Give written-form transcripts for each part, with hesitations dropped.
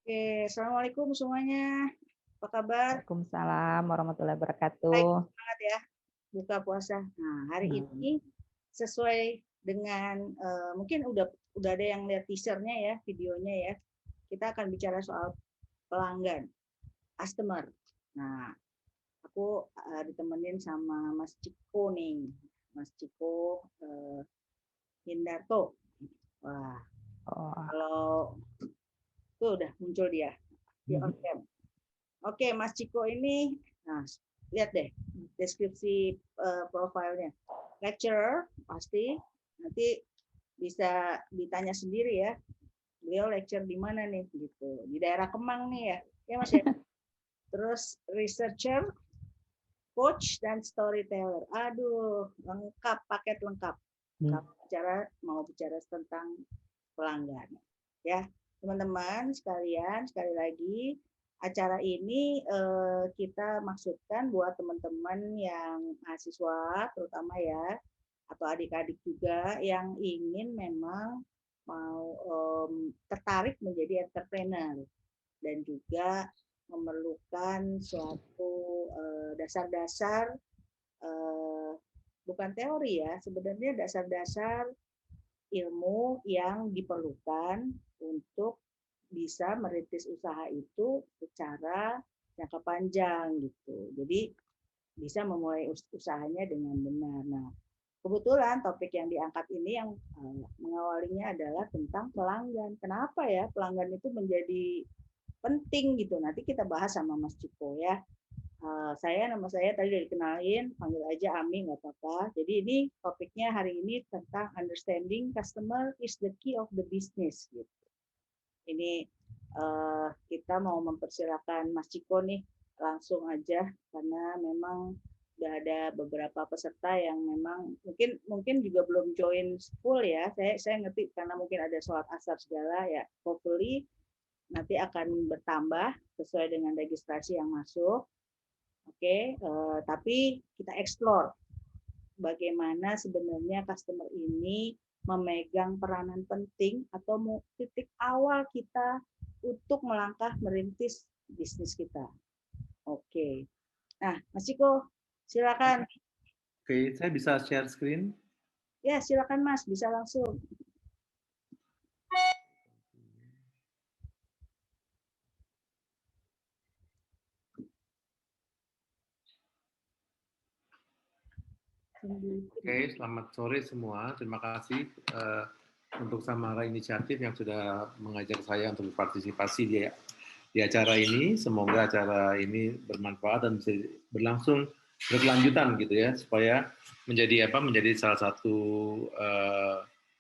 Oke, assalamualaikum semuanya. Apa kabar? Waalaikumsalam warahmatullahi Baik, wabarakatuh. semangat ya buka puasa. Nah, hari Hmm. ini sesuai dengan mungkin udah ada yang lihat teasernya ya, videonya ya. Kita akan bicara soal pelanggan, customer. Nah, aku ditemenin sama Mas Ciko nih, Mas Ciko Hindarto. Wah, Oh. kalau tuh udah muncul dia di on cam. Oke, Mas Ciko ini, nah lihat deh deskripsi profilnya. Lecturer pasti, nanti bisa ditanya sendiri ya. Beliau lecture di mana nih gitu. Di daerah Kemang nih ya. Ya Mas ya. Terus researcher, coach dan storyteller. Aduh, lengkap, paket lengkap. Kalau mau bicara tentang pelanggan. Ya, teman-teman sekalian, sekali lagi acara ini kita maksudkan buat teman-teman yang mahasiswa terutama ya, atau adik-adik juga yang ingin memang mau tertarik menjadi entrepreneur dan juga memerlukan suatu dasar-dasar bukan teori ya, sebenarnya dasar-dasar ilmu yang diperlukan untuk bisa merintis usaha itu secara jangka panjang gitu. Jadi bisa memulai usahanya dengan benar. Nah, kebetulan topik yang diangkat ini yang mengawalinya adalah tentang pelanggan. Kenapa ya pelanggan itu menjadi penting gitu. Nanti kita bahas sama Mas Ciko ya. Nama saya tadi udah dikenalin, panggil aja Ami nggak apa-apa. Jadi ini topiknya hari ini tentang understanding customer is the key of the business. Gitu. Ini kita mau mempersilakan Mas Ciko nih langsung aja karena memang udah ada beberapa peserta yang memang mungkin juga belum join full ya. Saya ngerti karena mungkin ada sholat asar segala ya. Hopefully nanti akan bertambah sesuai dengan registrasi yang masuk. Oke, tapi kita explore bagaimana sebenarnya customer ini memegang peranan penting atau titik awal kita untuk melangkah merintis bisnis kita. Oke. Nah, Mas Ciko, silakan. Oke, saya bisa share screen? Ya, silakan Mas, bisa langsung. Oke, selamat sore semua. Terima kasih untuk Samara Inisiatif yang sudah mengajak saya untuk berpartisipasi di acara ini. Semoga acara ini bermanfaat dan bisa berlangsung berkelanjutan gitu ya, supaya menjadi salah satu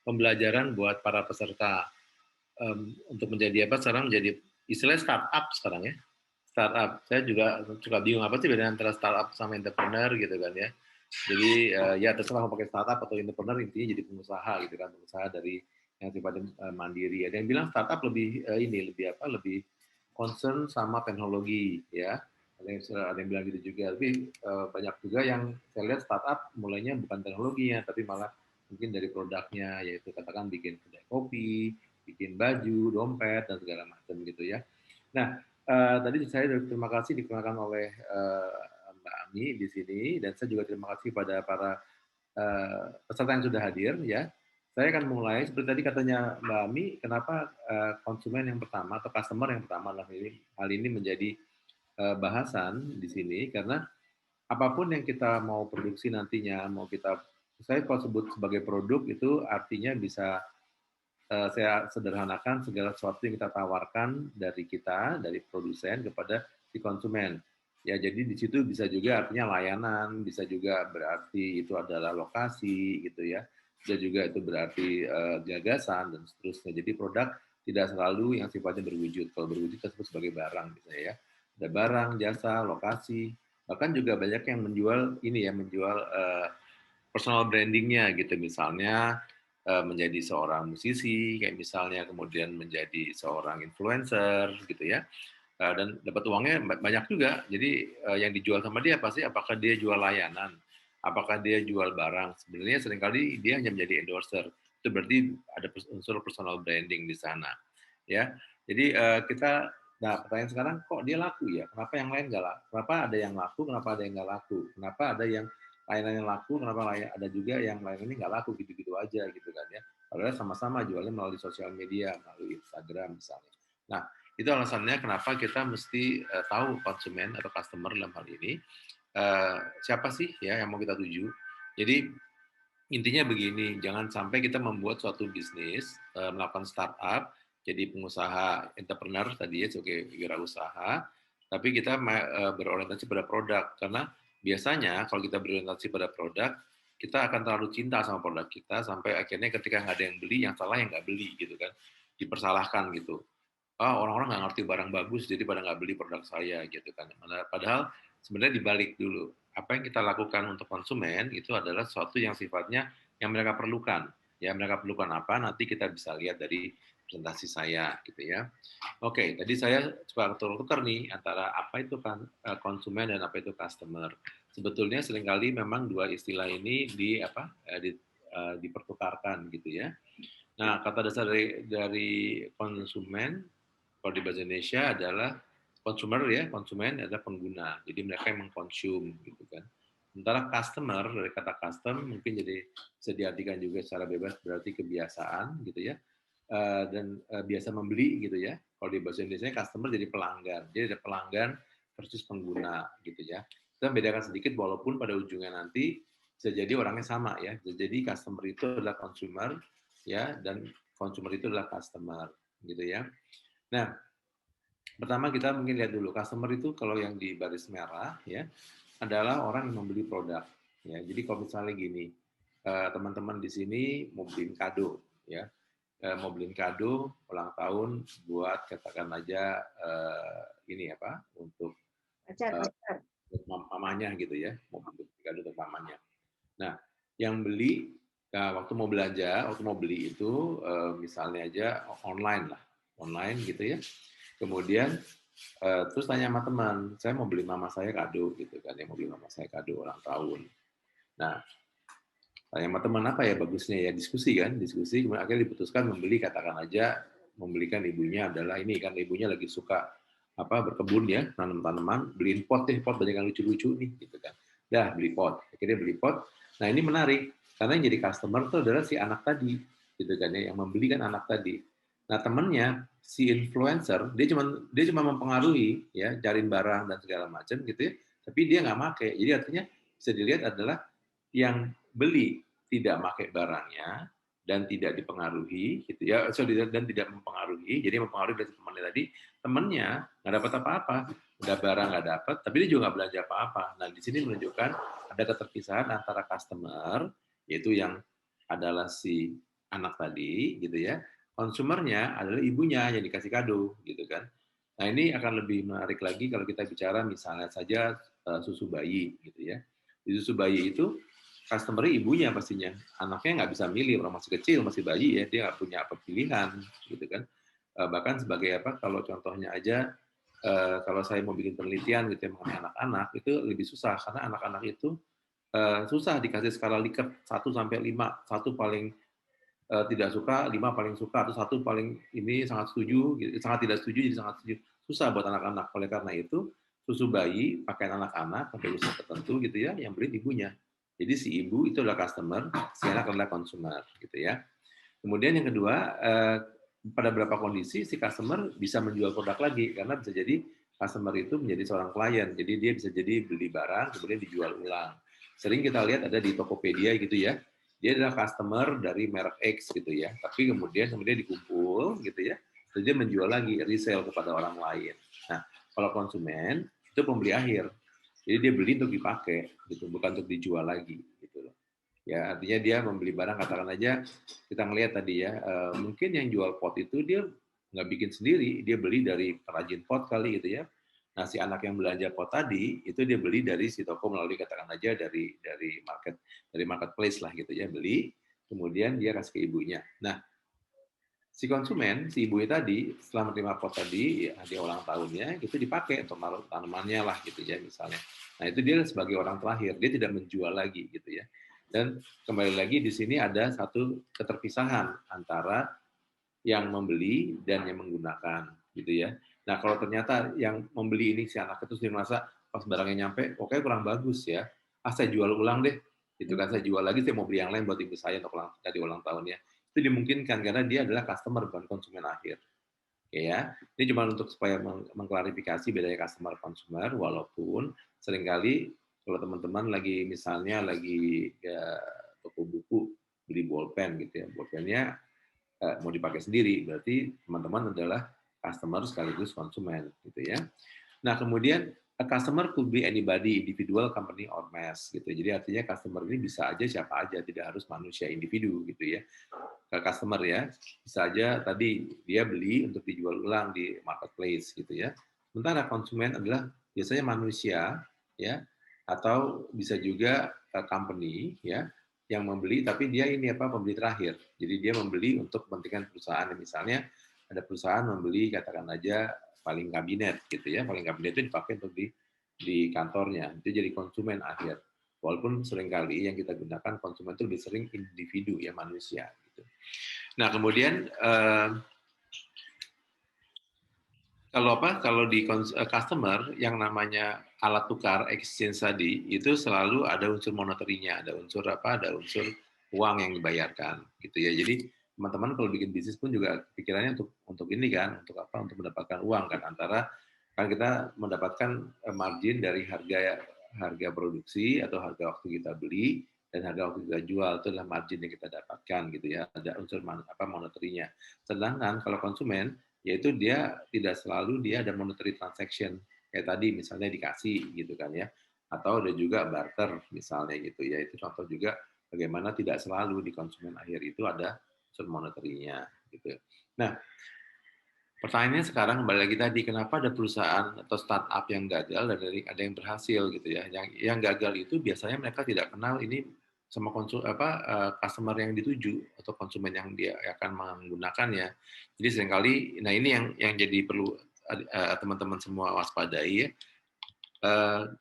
pembelajaran buat para peserta untuk sekarang menjadi istilahnya startup sekarang ya. Startup. Saya juga suka bingung apa sih beda antara startup sama entrepreneur gitu kan ya. Jadi ya terserah mau pakai startup atau entrepreneur, intinya jadi pengusaha gitu kan, pengusaha dari yang sifatnya mandiri. Ada yang bilang startup lebih concern sama teknologi ya. Ada yang bilang gitu juga. Tapi banyak juga yang saya lihat startup mulainya bukan teknologinya, tapi malah mungkin dari produknya, yaitu katakan bikin kedai kopi, bikin baju, dompet dan segala macam gitu ya. Nah, tadi saya terima kasih dikenalkan oleh Mbak Ami di sini, dan saya juga terima kasih pada para peserta yang sudah hadir ya. Saya akan mulai seperti tadi katanya Mbak Ami, kenapa konsumen yang pertama atau customer yang pertama hal ini menjadi bahasan di sini, karena apapun yang kita mau produksi nantinya, saya kalau sebut sebagai produk itu artinya bisa saya sederhanakan segala sesuatu yang kita tawarkan dari produsen kepada si konsumen. Ya, jadi di situ bisa juga artinya layanan, bisa juga berarti itu adalah lokasi gitu ya. Bisa juga itu berarti gagasan dan seterusnya. Jadi produk tidak selalu yang sifatnya berwujud. Kalau berwujud kita sebut sebagai barang misalnya ya. Ada barang, jasa, lokasi. Bahkan juga banyak yang menjual personal brandingnya gitu, misalnya menjadi seorang musisi, kayak misalnya kemudian menjadi seorang influencer gitu ya, dan dapat uangnya banyak juga. Jadi yang dijual sama dia pasti apakah dia jual layanan, apakah dia jual barang. Sebenarnya seringkali dia hanya menjadi endorser. Itu berarti ada unsur personal branding di sana. Ya, jadi kita Nah, pertanyaan sekarang, kok dia laku ya? Kenapa yang lain nggak laku? Kenapa ada yang laku? Kenapa ada yang nggak laku? Kenapa ada yang lain-lain laku? Kenapa ada juga yang lain ini nggak laku gitu-gitu aja gitu kan ya? Padahal sama-sama jualnya melalui sosial media, melalui Instagram misalnya. Nah, itu alasannya kenapa kita mesti tahu konsumen atau customer dalam hal ini siapa sih ya yang mau kita tuju. Jadi intinya begini, jangan sampai kita membuat suatu bisnis, melakukan startup, jadi pengusaha entrepreneur tadi ya sebagai wirausaha, tapi kita berorientasi pada produk. Karena biasanya kalau kita berorientasi pada produk, kita akan terlalu cinta sama produk kita sampai akhirnya ketika nggak ada yang beli, yang salah yang nggak beli gitu kan, dipersalahkan gitu. Orang-orang nggak ngerti barang bagus, jadi pada nggak beli produk saya gitu kan. Padahal sebenarnya dibalik dulu. Apa yang kita lakukan untuk konsumen itu adalah sesuatu yang sifatnya yang mereka perlukan. Ya, mereka perlukan apa, nanti kita bisa lihat dari presentasi saya gitu ya. Oke, tadi saya coba tukar nih antara apa itu kan konsumen dan apa itu customer. Sebetulnya seringkali memang dua istilah ini dipertukarkan gitu ya. Nah, kata dasar dari konsumen kalau di bahasa Indonesia adalah consumer ya, konsumen adalah pengguna. Jadi mereka yang mengkonsum gitu kan. Sementara customer dari kata custom mungkin jadi bisa diartikan juga secara bebas berarti kebiasaan gitu ya. Dan biasa membeli gitu ya. Kalau di bahasa Indonesia customer jadi pelanggan. Jadi ada pelanggan versus pengguna gitu ya. Kita bedakan sedikit walaupun pada ujungnya nanti bisa jadi orangnya sama ya. Jadi customer itu adalah consumer ya dan consumer itu adalah customer gitu ya. Nah, pertama kita mungkin lihat dulu customer itu kalau yang di baris merah ya adalah orang yang membeli produk ya. Jadi kalau misalnya gini, teman-teman di sini mau beliin kado ya, mau beliin kado ulang tahun buat katakan aja ini apa untuk Pacar, pacar. mamanya gitu ya, mau beli kado untuk mamanya. Nah, yang beli waktu mau belanja, waktu mau beli itu misalnya aja online lah, online gitu ya. Kemudian terus tanya sama teman, saya mau beli mama saya kado gitu kan, ya mau beli mama saya kado ulang tahun. Nah, tanya sama teman apa ya bagusnya ya diskusi kan, diskusi kemudian akhirnya diputuskan membeli katakan aja membelikan ibunya adalah ini kan ibunya lagi suka apa berkebun ya nanam tanaman beliin pot deh pot banyak yang lucu-lucu nih gitu kan dah beli pot akhirnya beli pot. Nah ini menarik karena yang jadi customer itu adalah si anak tadi gitu kan ya yang membeli kan anak tadi. Nah temennya si influencer dia cuma mempengaruhi ya cariin barang dan segala macam gitu ya tapi dia nggak make jadi artinya bisa dilihat adalah yang beli tidak pakai barangnya dan tidak dipengaruhi gitu ya dan tidak mempengaruhi jadi mempengaruhi dari temannya tadi temannya nggak dapat apa-apa udah barang nggak dapat tapi dia juga nggak belanja apa-apa. Nah di sini menunjukkan ada keterpisahan antara customer yaitu yang adalah si anak tadi gitu ya konsumernya adalah ibunya yang dikasih kado gitu kan. Nah ini akan lebih menarik lagi kalau kita bicara misalnya saja susu bayi gitu ya. Di susu bayi itu customer ibunya pastinya. Anaknya nggak bisa milih, orang masih kecil, masih bayi ya, dia nggak punya apa pilihan, gitu kan. Bahkan sebagai apa, kalau contohnya aja, kalau saya mau bikin penelitian gitu ya, mengenai anak-anak, itu lebih susah, karena anak-anak itu susah dikasih skala Likert 1 sampai 5, 1 paling tidak suka, 5 paling suka, atau 1 paling ini sangat setuju, gitu, sangat tidak setuju, jadi sangat setuju. Susah buat anak-anak. Oleh karena itu, susu bayi pakaian anak-anak sampai usia tertentu gitu ya, yang beli ibunya. Jadi si ibu itu adalah customer, si anak adalah consumer gitu ya. Kemudian yang kedua, pada beberapa kondisi si customer bisa menjual produk lagi karena bisa jadi customer itu menjadi seorang klien. Jadi dia bisa jadi beli barang kemudian dijual ulang. Sering kita lihat ada di Tokopedia gitu ya. Dia adalah customer dari merek X gitu ya. Tapi kemudian dikumpul gitu ya. Terus dia menjual lagi resale kepada orang lain. Nah, kalau konsumen itu pembeli akhir. Jadi dia beli untuk dipakai gitu, bukan untuk dijual lagi gitu loh. Ya, artinya dia membeli barang katakan aja kita ngelihat tadi ya, mungkin yang jual pot itu dia nggak bikin sendiri, dia beli dari perajin pot kali gitu ya. Nah, si anak yang belanja pot tadi itu dia beli dari si toko melalui katakan aja dari marketplace lah gitu ya, beli, kemudian dia kasih ke ibunya. Nah, si konsumen, si ibunya tadi setelah menerima pot tadi ya, dia ulang tahunnya itu dipakai untuk naruh tanamannya lah gitu ya misalnya. Nah, itu dia sebagai orang terakhir, dia tidak menjual lagi gitu ya. Dan kembali lagi di sini ada satu keterpisahan antara yang membeli dan yang menggunakan gitu ya. Nah, kalau ternyata yang membeli ini si anak itu merasa pas barangnya nyampe, oke kurang bagus ya, saya jual ulang deh, gitu kan, saya jual lagi, saya mau beli yang lain buat ibu saya untuk dari ulang tahunnya. Itu dimungkinkan karena dia adalah customer bukan konsumen akhir. Oke ya, ini cuma untuk supaya mengklarifikasi bedanya customer consumer, walaupun seringkali kalau teman-teman lagi misalnya lagi ya, toko buku beli bolpen gitu ya, bolpennya mau dipakai sendiri, berarti teman-teman adalah customer sekaligus konsumen gitu ya. Nah, kemudian a customer could be anybody, individual, company, or mass gitu. Jadi artinya customer ini bisa aja siapa aja, tidak harus manusia individu gitu ya. Ke customer ya, bisa aja tadi dia beli untuk dijual ulang di marketplace gitu ya. Sementara konsumen adalah biasanya manusia ya, atau bisa juga company ya yang membeli, tapi dia ini apa pembeli terakhir. Jadi dia membeli untuk kepentingan perusahaan. Misalnya ada perusahaan membeli katakan aja paling kabinet gitu ya, paling kabinet itu dipakai untuk di kantornya. Itu jadi konsumen akhir. Walaupun seringkali yang kita gunakan konsumen itu lebih sering individu ya manusia gitu. Nah, kemudian kalau di customer yang namanya alat tukar exchange tadi itu selalu ada unsur monetary-nya, ada unsur uang yang dibayarkan gitu ya. Jadi teman-teman kalau bikin bisnis pun juga pikirannya untuk ini kan, untuk apa? Untuk mendapatkan uang kan, antara kan kita mendapatkan margin dari harga produksi atau harga waktu kita beli dan harga waktu kita jual, itu adalah margin yang kita dapatkan gitu ya, ada unsur monetary-nya. Sedangkan kalau konsumen yaitu dia tidak selalu dia ada monetary transaction kayak tadi misalnya dikasih gitu kan ya, atau ada juga barter misalnya gitu ya, itu contoh juga bagaimana tidak selalu di konsumen akhir itu ada unsur monetary-nya gitu. Nah, pertanyaannya sekarang kembali lagi tadi, kenapa ada perusahaan atau startup yang gagal dan ada yang berhasil gitu ya. Yang gagal itu biasanya mereka tidak kenal ini sama customer yang dituju atau konsumen yang dia akan menggunakannya. Jadi seringkali, nah ini yang jadi perlu teman-teman semua waspadai ya.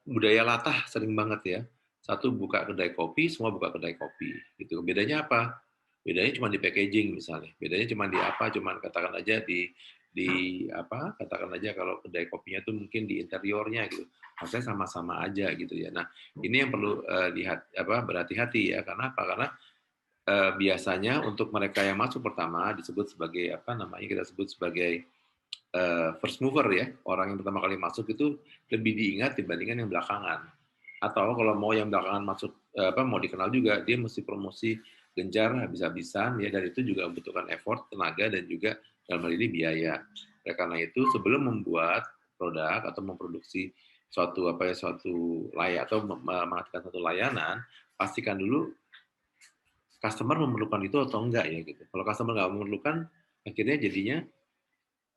Budaya latah sering banget ya. Satu buka kedai kopi, semua buka kedai kopi. Gitu. Bedanya apa? Bedanya cuma di packaging misalnya. Bedanya cuma di apa? Cuma katakan aja di apa? Katakan aja kalau kedai kopinya tuh mungkin di interiornya gitu. Maksudnya sama-sama aja gitu ya. Nah, ini yang perlu berhati-hati ya. Karena apa? Karena biasanya untuk mereka yang masuk pertama disebut sebagai apa namanya? Kita sebut sebagai first mover ya, orang yang pertama kali masuk itu lebih diingat dibandingkan yang belakangan. Atau kalau mau yang belakangan masuk mau dikenal juga, dia mesti promosi gencar habis-habisan ya, dan itu juga membutuhkan effort, tenaga, dan juga dalam hal ini biaya. Oleh karena itu sebelum membuat produk atau memproduksi suatu atau mengaktifkan satu layanan, pastikan dulu customer memerlukan itu atau enggak ya gitu. Kalau customer nggak memerlukan, akhirnya jadinya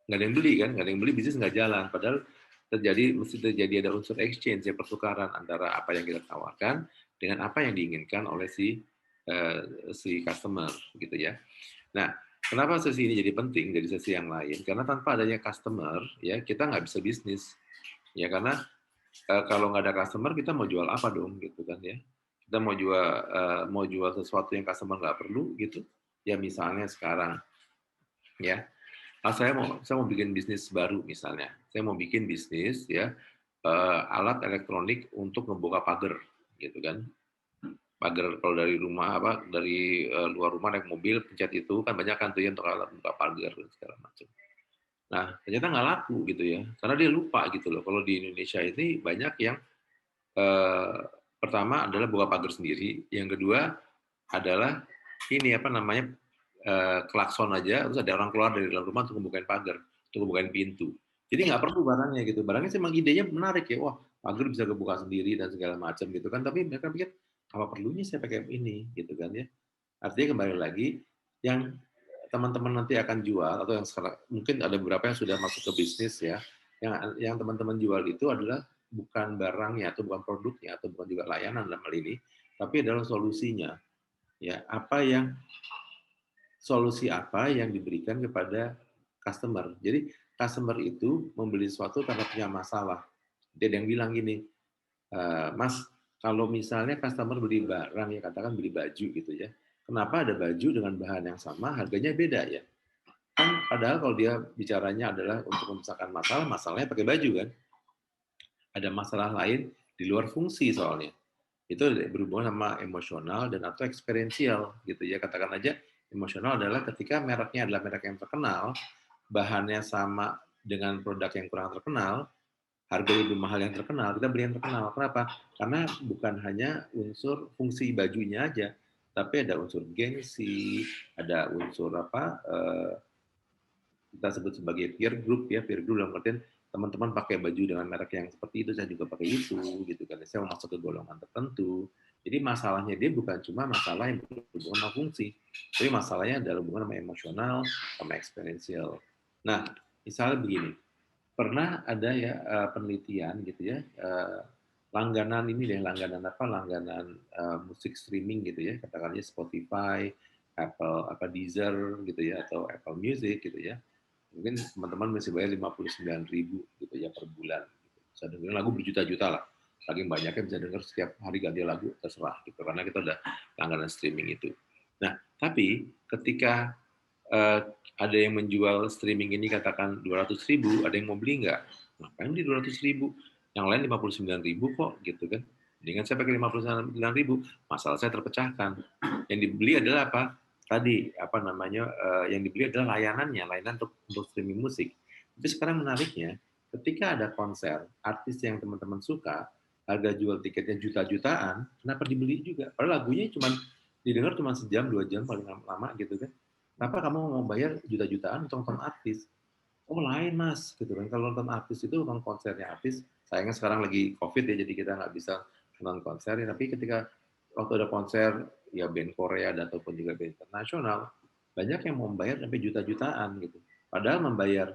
nggak ada yang beli kan, nggak ada yang beli, bisnis nggak jalan. Padahal mesti terjadi ada unsur exchange ya, pertukaran antara apa yang kita tawarkan dengan apa yang diinginkan oleh si customer gitu ya. Nah, kenapa sesi ini jadi penting dari sesi yang lain? Karena tanpa adanya customer ya kita nggak bisa bisnis ya, karena kalau nggak ada customer kita mau jual apa dong gitu kan ya. Kita mau jual sesuatu yang customer nggak perlu gitu ya, misalnya sekarang ya, saya mau bikin bisnis baru misalnya. Saya mau bikin bisnis ya alat elektronik untuk membuka pagar gitu kan. Pagar kalau dari rumah dari luar rumah naik mobil pencet itu kan banyak kan tuh ya untuk alat membuka pagar dan segala macam. Nah, ternyata nggak laku gitu ya. Karena dia lupa gitu loh. Kalau di Indonesia ini banyak yang pertama adalah buka pagar sendiri, yang kedua adalah ini apa namanya klakson aja, terus ada orang keluar dari dalam rumah untuk membukain pagar, untuk membukain pintu. Jadi nggak perlu barangnya gitu. Barangnya sih memang idenya menarik ya, wah pagar bisa kebuka sendiri dan segala macam gitu kan. Tapi mereka pikir apa perlunya saya pakai ini gitu kan ya. Artinya kembali lagi yang teman-teman nanti akan jual atau yang sekarang mungkin ada beberapa yang sudah masuk ke bisnis ya, yang teman-teman jual itu adalah bukan barangnya atau bukan produknya atau bukan juga layanan dalam hal ini, tapi adalah solusinya. Ya, solusi apa yang diberikan kepada customer. Jadi customer itu membeli sesuatu karena punya masalah. Dia yang bilang gini, Mas, kalau misalnya customer beli barang ya katakan beli baju gitu ya, kenapa ada baju dengan bahan yang sama harganya beda ya? Padahal kalau dia bicaranya adalah untuk memisahkan masalah, masalahnya pakai baju kan. Ada masalah lain di luar fungsi soalnya. Itu berhubungan sama emosional dan atau experiential gitu ya. Katakan aja emosional adalah ketika mereknya adalah merek yang terkenal, bahannya sama dengan produk yang kurang terkenal, harga lebih mahal yang terkenal, kita beli yang terkenal. Kenapa? Karena bukan hanya unsur fungsi bajunya aja, tapi ada unsur gengsi, ada unsur kita sebut sebagai peer group ya, peer group dalam artian teman-teman pakai baju dengan merek yang seperti itu, saya juga pakai itu, gitu kan. Saya mau masuk ke golongan tertentu. Jadi masalahnya dia bukan cuma masalah yang berhubungan sama fungsi, tapi masalahnya adalah hubungan sama emosional, sama experiential. Nah, misalnya begini, pernah ada ya penelitian gitu ya, langganan ini deh, langganan musik streaming gitu ya, katakannya Spotify, Apple Deezer gitu ya, atau Apple Music gitu ya. Mungkin teman-teman masih bayar 59.000 gitu ya per bulan. Bisa dengerin lagu berjuta-juta lah. Saking banyaknya bisa denger setiap hari ganti lagu, terserah gitu. Karena kita udah langganan streaming itu. Nah, tapi ketika ada yang menjual streaming ini katakan 200.000, ada yang mau beli nggak? Ngapain beli 200.000? Yang lain 59.000 kok gitu kan. Dengan saya pakai 59.000, masalah saya terpecahkan. Yang dibeli adalah apa? Tadi yang dibeli adalah layanan untuk streaming musik. Tapi sekarang menariknya, ketika ada konser artis yang teman-teman suka, harga jual tiketnya juta-jutaan, kenapa dibeli juga? Padahal lagunya didengar cuma sejam 2 jam paling lama gitu kan. Kenapa kamu mau bayar juta-jutaan untuk nonton artis? Oh lain mas, gitu kan. Kalau nonton artis itu nonton konsernya artis. Sayangnya sekarang lagi COVID ya, jadi kita nggak bisa nonton konser. Tapi ketika waktu ada konser ya band Korea ataupun juga band internasional, banyak yang mau membayar sampai juta-jutaan gitu. Padahal membayar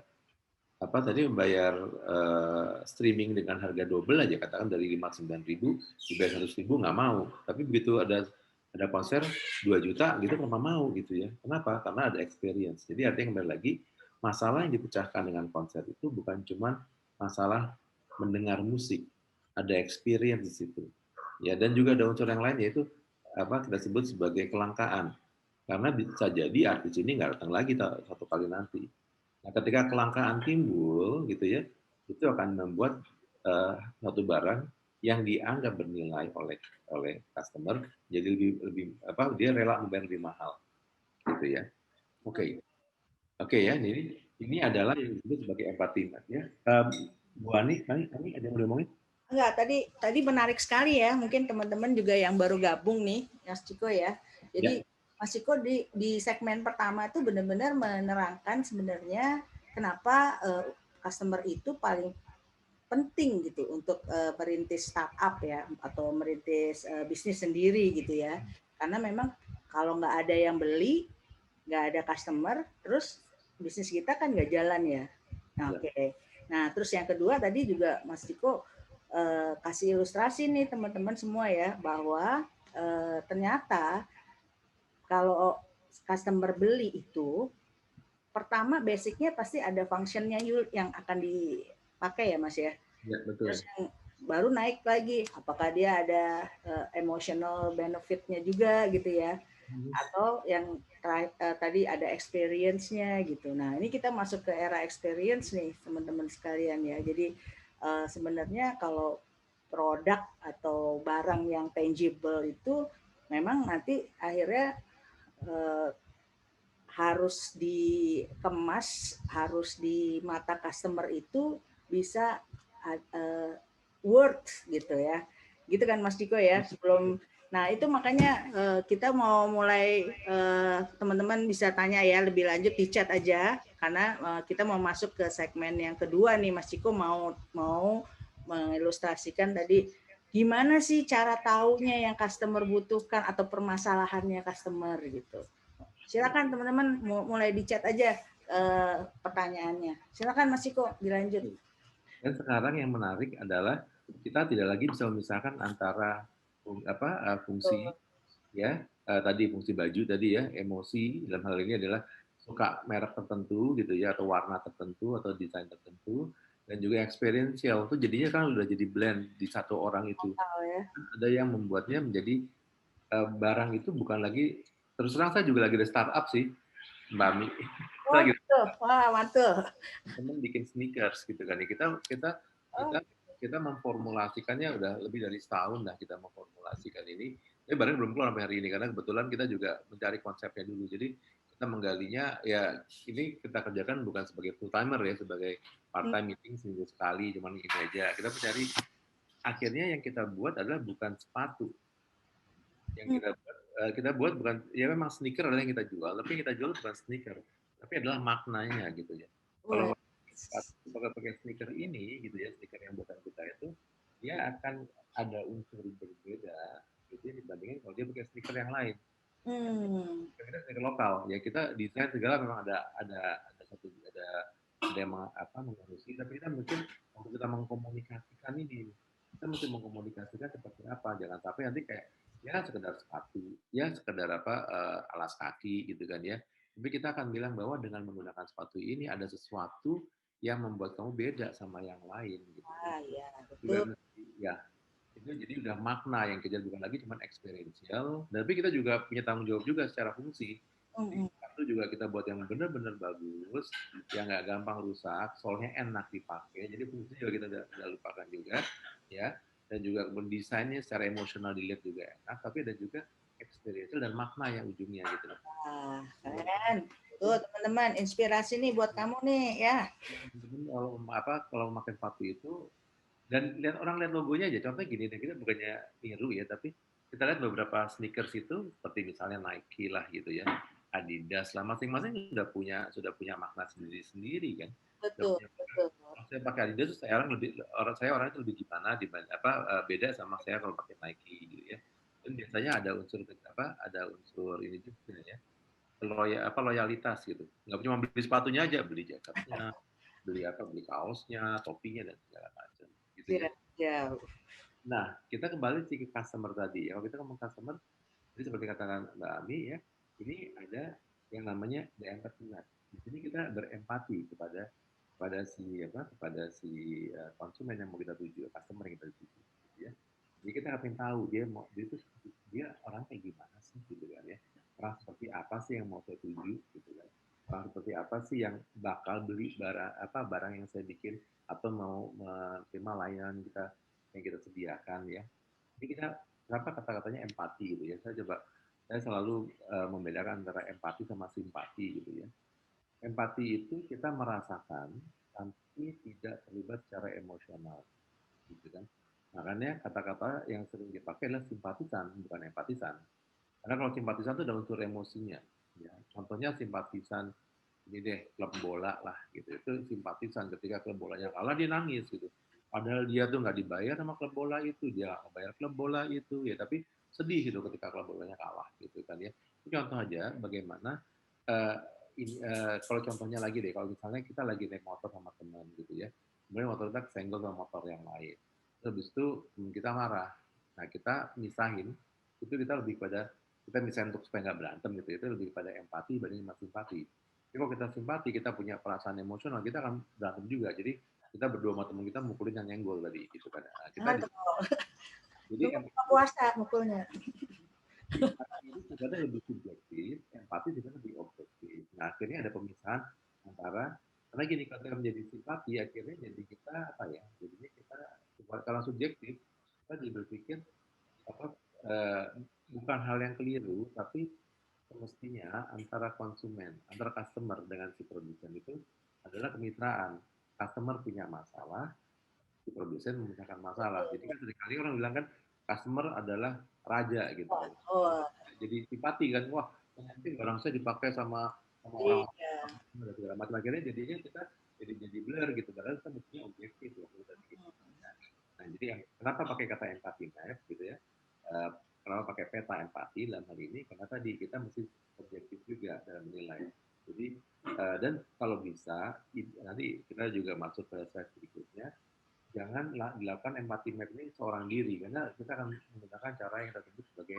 streaming dengan harga double aja, katakan dari 59.000 dibayar 100.000 nggak mau. Tapi begitu ada konser 2 juta gitu kenapa mau gitu ya. Kenapa? Karena ada experience. Jadi artinya kembali lagi, masalah yang dipecahkan dengan konser itu bukan cuma masalah mendengar musik, ada experience di situ. Ya, dan juga ada unsur yang lain yaitu kita sebut sebagai kelangkaan. Karena bisa jadi artis ini nggak datang lagi satu kali nanti. Nah, ketika kelangkaan timbul gitu ya, itu akan membuat suatu barang yang dianggap bernilai oleh customer jadi dia rela membayar lebih mahal gitu ya. Oke ya, ini adalah yang disebut sebagai empati ya. Bu Ani ada yang mau ngomongin? Enggak, tadi menarik sekali ya. Mungkin teman-teman juga yang baru gabung nih, Mas Ciko ya. Jadi Mas Ciko di segmen pertama itu benar-benar menerangkan sebenarnya kenapa customer itu paling penting gitu untuk merintis startup ya atau merintis bisnis sendiri gitu ya. Karena memang kalau nggak ada yang beli, nggak ada customer, terus bisnis kita kan nggak jalan ya. Nah, oke. Nah, terus yang kedua tadi juga Mas Ciko kasih ilustrasi nih teman-teman semua ya bahwa ternyata kalau customer beli itu pertama basicnya pasti ada functionnya yang akan dipakai ya Mas ya. Ya betul. Terus yang baru naik lagi apakah dia ada emotional benefitnya juga gitu ya, atau yang tadi ada experience-nya gitu. Nah ini kita masuk ke era experience nih teman-teman sekalian ya. Jadi sebenarnya kalau produk atau barang yang tangible itu memang nanti akhirnya harus dikemas, harus di mata customer itu bisa worth gitu ya. Gitu kan Mas Diko ya sebelum. Nah itu makanya kita mau mulai teman-teman bisa tanya ya lebih lanjut di chat aja karena kita mau masuk ke segmen yang kedua nih Mas Diko mau mengilustrasikan tadi gimana sih cara taunya yang customer butuhkan atau permasalahannya customer gitu. Silakan teman-teman mulai di chat aja pertanyaannya. Silakan Mas Ciko dilanjut. Dan sekarang yang menarik adalah kita tidak lagi bisa memisahkan antara fungsi ya tadi fungsi baju tadi ya, emosi dalam hal ini adalah suka merek tertentu gitu ya atau warna tertentu atau desain tertentu dan juga experiential itu jadinya kan udah jadi blend di satu orang itu. Ada yang membuatnya menjadi barang itu bukan lagi terus terang saya juga lagi ada startup sih Mbak Mi. Wah, mantul. teman bikin sneakers gitu kan ya. Oh, Kita memformulasikannya udah lebih dari setahun lah kita memformulasikan ini. Tapi barang belum keluar sampai hari ini karena kebetulan kita juga mencari konsepnya dulu. Jadi kita menggalinya ya ini kita kerjakan bukan sebagai full timer ya, sebagai part time meeting seminggu sekali, cuman ini aja. Kita mencari akhirnya yang kita buat adalah bukan sepatu. Yang kita buat bukan ya memang sneaker adalah yang kita jual, tapi yang kita jual bukan sneaker, tapi adalah maknanya gitu ya. Kalau pakai sneaker ini gitu ya, sneaker yang buatan kita itu dia akan ada unsur berbeda gitu ya, dibandingin kalau dia pakai sneaker yang lain. Kita sneaker lokal ya, kita desain segala memang ada yang mengurusi, tapi kita mungkin untuk kita mengkomunikasikan ini, kita mesti mengkomunikasikan seperti apa, jangan sampai nanti kayak ya sekedar sepatu, ya sekedar alas kaki gitu kan ya. Tapi kita akan bilang bahwa dengan menggunakan sepatu ini ada sesuatu yang membuat kamu beda sama yang lain gitu. Iya, betul. Ya, itu jadi udah makna yang kejar, bukan lagi cuma experiential. Tapi kita juga punya tanggung jawab juga secara fungsi. Itu juga kita buat yang benar-benar bagus, yang nggak gampang rusak, soalnya enak dipakai. Jadi fungsi juga kita tidak lupakan juga, ya. Dan juga desainnya secara emosional dilihat juga enak, tapi ada juga experiential dan makna yang ujungnya gitu. Keren. Tuh teman-teman, inspirasi nih buat kamu nih ya. Kalau memakai sepatu itu dan orang lihat logonya aja, contohnya gini deh, kita bukannya niru ya, tapi kita lihat beberapa sneakers itu seperti misalnya Nike lah gitu ya, Adidas lah, masing-masing sudah punya makna sendiri-sendiri kan. Betul. Saya pakai Adidas, saya orang itu lebih gimana beda sama saya kalau pakai Nike gitu ya. Dan biasanya ada unsur ini juga ya, loyalitas gitu. Nggak cuma beli sepatunya aja, beli jaketnya, beli kaosnya, topinya dan segala macam gitu ya. Nah, kita kembali ke customer tadi. Kalau kita ngomong customer, jadi seperti katakan Mbak Ami ya, ini ada yang namanya the entrepreneur. Di sini kita berempati kepada si konsumen yang mau kita tuju, customer yang kita tuju, gitu ya. Jadi kita akan tahu dia orang kayak gimana sih, gitu kan ya. Orang seperti apa sih yang mau saya tuju, gitu kan. Orang seperti apa sih yang bakal beli barang yang saya bikin atau mau menerima layanan yang kita sediakan ya. Jadi kenapa kata-katanya empati gitu ya. Saya selalu membedakan antara empati sama simpati gitu ya. Empati itu kita merasakan tapi tidak terlibat secara emosional gitu kan. Makanya kata-kata yang sering dipakai adalah simpatisan, bukan empatisan. Karena kalau simpatisan itu ada unsur emosinya. Ya. Contohnya simpatisan ini deh, klub bola lah gitu. Itu simpatisan, ketika klub bolanya kalah dia nangis gitu. Padahal dia tuh nggak dibayar sama klub bola itu, dia nggak bayar klub bola itu ya, tapi sedih gitu ketika klub bolanya kalah gitu kan ya. Itu contoh aja bagaimana uh, kalau contohnya lagi deh, kalau misalnya kita lagi naik motor sama teman gitu ya, kemudian motor kita kesenggol sama motor yang lain, terus habis itu kita marah, nah kita misahin, itu kita misahin untuk supaya nggak berantem gitu, itu lebih pada empati dibanding simpati. Jadi kalau kita simpati, kita punya perasaan emosional, kita akan berantem juga. Jadi kita berdua sama teman kita mukulin yang nyenggol tadi gitu kan. Nah, jadi puasa mukulnya. Itu sebenarnya lebih subjektif, empati sebenarnya lebih objektif. Nah, akhirnya ada pemisahan antara, karena gini, kalau kita menjadi simpati, akhirnya jadi kita jadinya kita kalau subjektif, kita jadi berpikir bukan hal yang keliru, tapi semestinya antara konsumen, antara customer dengan si produsen itu adalah kemitraan. Customer punya masalah, si produsen memecahkan masalah. Jadi kan seringkali orang bilang kan customer adalah raja gitu. Jadi simpati kan, wah mungkin barang saya dipakai sama orang dan segala macam, akhirnya jadinya kita jadi blur gitu, padahal kita mestinya objektif ya. Nah, jadi kenapa pakai kata empati map gitu ya? Kenapa pakai peta empati dalam hal ini? Karena tadi kita mesti objektif juga dalam menilai. Jadi dan kalau bisa nanti kita juga masuk ke slide berikutnya, jangan dilakukan empati map ini seorang diri, karena kita akan menggunakan cara yang kita sebut sebagai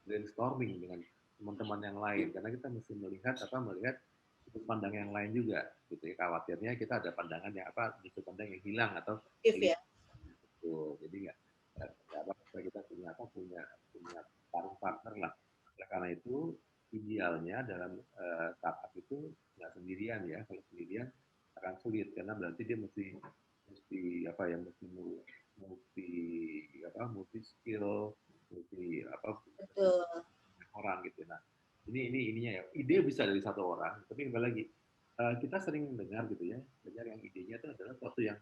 brainstorming dengan teman-teman yang lain, karena kita mesti melihat sudut pandang yang lain juga gitu ya. Khawatirnya kita ada pandangan yang sudut pandang yang hilang atau ya. Betul. Jadi nggak apa kita punya partner lah. Oleh karena itu idealnya dalam startup itu nggak sendirian ya. Kalau sendirian akan sulit karena berarti dia mesti apa ya, mesti multi skill, multi apa Betul. orang gitu. Nah, ini ininya ya. Ide bisa dari satu orang, tapi kembali lagi kita sering mendengar gitu ya, dengar yang idenya itu adalah sesuatu yang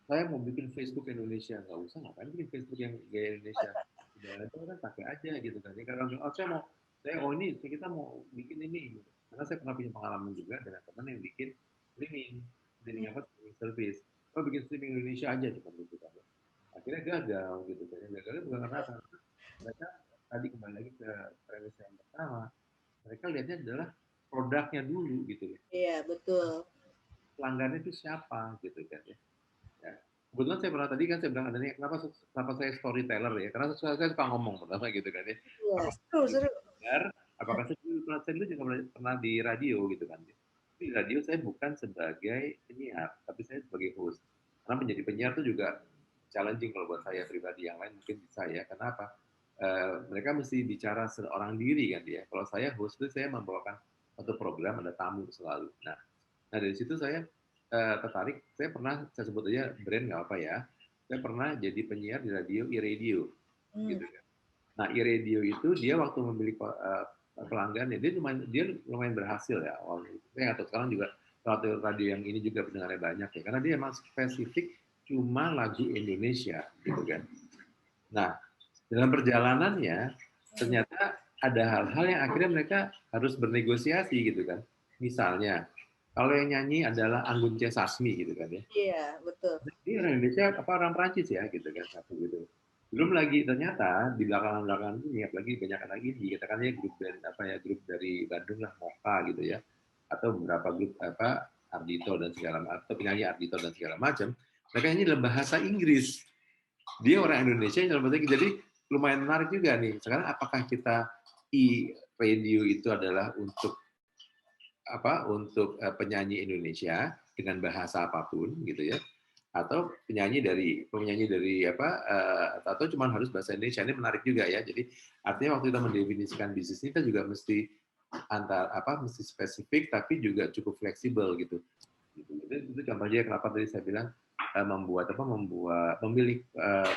saya mau bikin Facebook Indonesia, nggak usah, ngapain bikin Facebook yang gaya Indonesia, udah ada kan pakai aja gitu kan. Ini kalau ini kita mau bikin ini gitu. Karena saya pernah punya pengalaman juga dengan teman yang bikin streaming apa, streaming service. Oh, bikin streaming Indonesia aja cuma gitu kan. Akhirnya gagal gitu kan. Gagalnya bukan karena apa, mereka tadi kembali lagi ke premis yang pertama, mereka lihatnya adalah produknya dulu gitu ya. Iya, betul. Pelanggannya itu siapa gitu kan ya. Ya. Kebetulan saya pernah tadi kan saya bilang adanya kenapa saya storyteller ya, karena saya suka ngomong pertama gitu kan ya. Iya, Apakah seru. benar, apakah saya dulu juga pernah di radio gitu kan. Di radio saya bukan sebagai penyiar, tapi saya sebagai host. Karena menjadi penyiar itu juga challenging kalau buat saya pribadi, yang lain mungkin bisa ya. Kenapa? Mereka mesti bicara seorang diri kan dia. Kalau saya host itu saya membawakan satu program, ada tamu selalu. Nah dari situ saya tertarik. Saya sebut aja brand nggak apa ya. Saya pernah jadi penyiar di radio iRadio, gitu kan. Nah iRadio itu dia waktu memilih pelanggan dia lumayan berhasil ya awalnya. Saya nggak tahu sekarang juga radio yang ini juga pendengarnya banyak ya, karena dia emang spesifik cuma lagu Indonesia, gitu kan. Nah dalam perjalanannya ternyata ada hal-hal yang akhirnya mereka harus bernegosiasi gitu kan. Misalnya kalau yang nyanyi adalah Anggun C. Sasmi gitu kan ya. Iya, betul. Ini orang Indonesia apa orang Prancis ya gitu kan, satu gitu. Belum lagi ternyata di belakang-belakang ini apalagi banyak lagi dikatakannya grup band apa ya, grup dari Bandung lah, Moka gitu ya. Atau beberapa grup apa Ardito dan segala macam, atau penyanyi Ardito dan segala macam. Mereka nyanyi dalam bahasa Inggris. Dia orang Indonesia yang dalam bahasa Inggris. Jadi lumayan menarik juga nih. Sekarang apakah kita radio itu adalah untuk penyanyi Indonesia dengan bahasa apapun gitu ya, atau penyanyi dari atau cuma harus bahasa Indonesia. Ini menarik juga ya. Jadi artinya waktu kita mendefinisikan bisnis ini kita juga mesti mesti spesifik tapi juga cukup fleksibel gitu. Itu contohnya kenapa tadi saya bilang memilih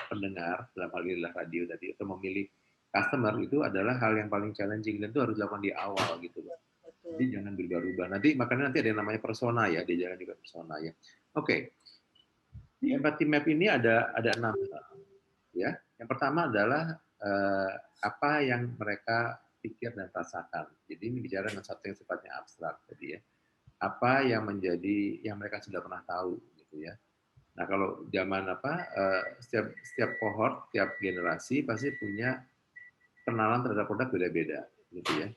pendengar dalam hal ini adalah radio tadi, atau memilih customer itu adalah hal yang paling challenging dan itu harus dilakukan di awal gitu loh. Jadi jangan berubah-ubah. Makanya nanti ada yang namanya persona ya, dia jangan juga persona ya. Oke. Di empathy map ini ada 6 ya. Yang pertama adalah apa yang mereka pikir dan rasakan. Jadi ini bicara dengan satu yang sifatnya abstrak tadi ya. Apa yang mereka sudah pernah tahu gitu ya. Nah, kalau zaman setiap kohort, setiap generasi pasti punya kenalan terhadap produk beda-beda gitu ya.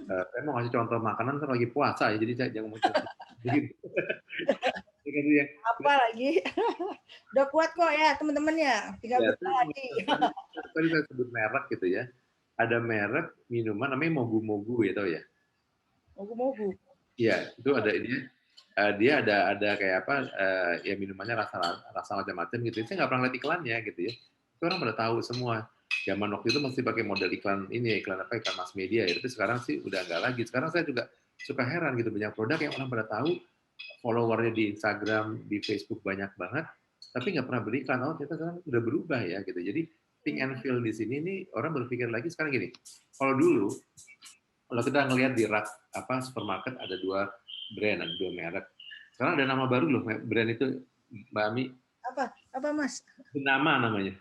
Saya mau ngasih contoh makanan kan lagi puasa ya, jadi saya jangan ngomong contoh. Apa lagi? Udah kuat kok ya teman-teman ya, tinggal bentar lagi. Tadi saya sebut merek gitu ya. Ada merek minuman namanya Mogu-Mogu ya, tahu ya? Mogu-mogu. Iya, itu ada ini. Dia ada kayak apa ya, minumannya rasa macam-macam gitu. Saya nggak pernah lihat iklannya gitu ya. Itu orang pada tahu semua. Zaman waktu itu masih pakai model iklan mass media ya. Tapi sekarang sih udah nggak lagi. Sekarang saya juga suka heran gitu, banyak produk yang orang pada tahu, followernya di Instagram, di Facebook banyak banget, tapi nggak pernah beriklan. Oh, ternyata sekarang udah berubah ya gitu. Jadi think and feel di sini nih orang berpikir lagi sekarang gini. Kalau dulu kalau kita ngelihat di rak supermarket ada 2 brand, ada 2 merek. Sekarang ada nama baru loh, brand itu Mbak Ami. Apa Mas? Jenama namanya.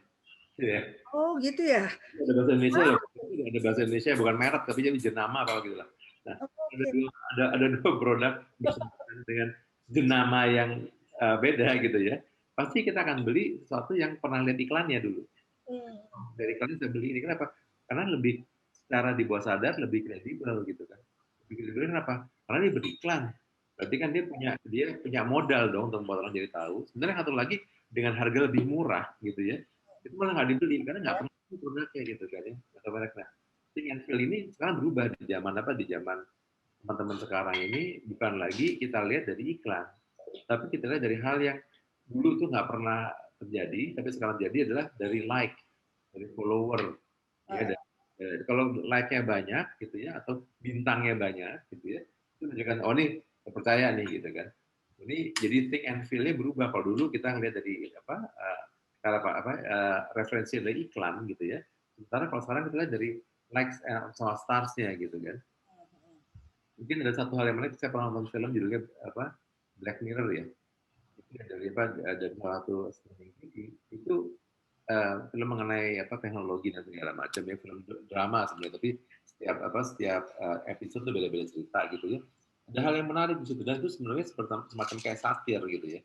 Ya. Oh gitu ya. Ada bahasa Indonesia loh. Ada bahasa Indonesia bukan merek tapi jadi jenama kalau gitu lah. Nah, ada 2 produk dengan jenama yang beda gitu ya. Pasti kita akan beli sesuatu yang pernah lihat iklannya dulu. Dari iklannya saya beli ini, kenapa? Karena lebih secara di bawah sadar lebih kredibel gitu kan. Lebih kredibel kenapa? Karena dia beriklan. Berarti kan dia punya modal dong untuk membuat orang jadi tahu. Sebenarnya satu lagi dengan harga lebih murah gitu ya. Itu malah nggak dibeli karena nggak pernah produknya gitu kan ya. Atau mereka. Think and feel ini sekarang berubah di zaman teman-teman sekarang ini, bukan lagi kita lihat dari iklan, tapi kita lihat dari hal yang dulu tuh nggak pernah terjadi, tapi sekarang terjadi adalah dari like, dari follower, ya, Kalau like-nya banyak gitu ya, atau bintangnya banyak gitu ya, itu menunjukkan oh ini percaya nih gitu kan. Ini jadi think and feel-nya berubah. Kalau dulu kita ngelihat dari referensi dari iklan gitu ya. Sementara kalau sekarang kita lihat dari likes sama stars-nya gitu kan. Mungkin ada satu hal yang menarik, saya pernah nonton film judulnya Black Mirror ya. Itu dari salah satu streaming TV. Itu film mengenai teknologi dan segala macam ya, film drama sebenarnya, tapi setiap episode itu beda-beda cerita gitu ya. Ada hal yang menarik di situ, dan itu sebenarnya seperti semacam kayak satir gitu ya.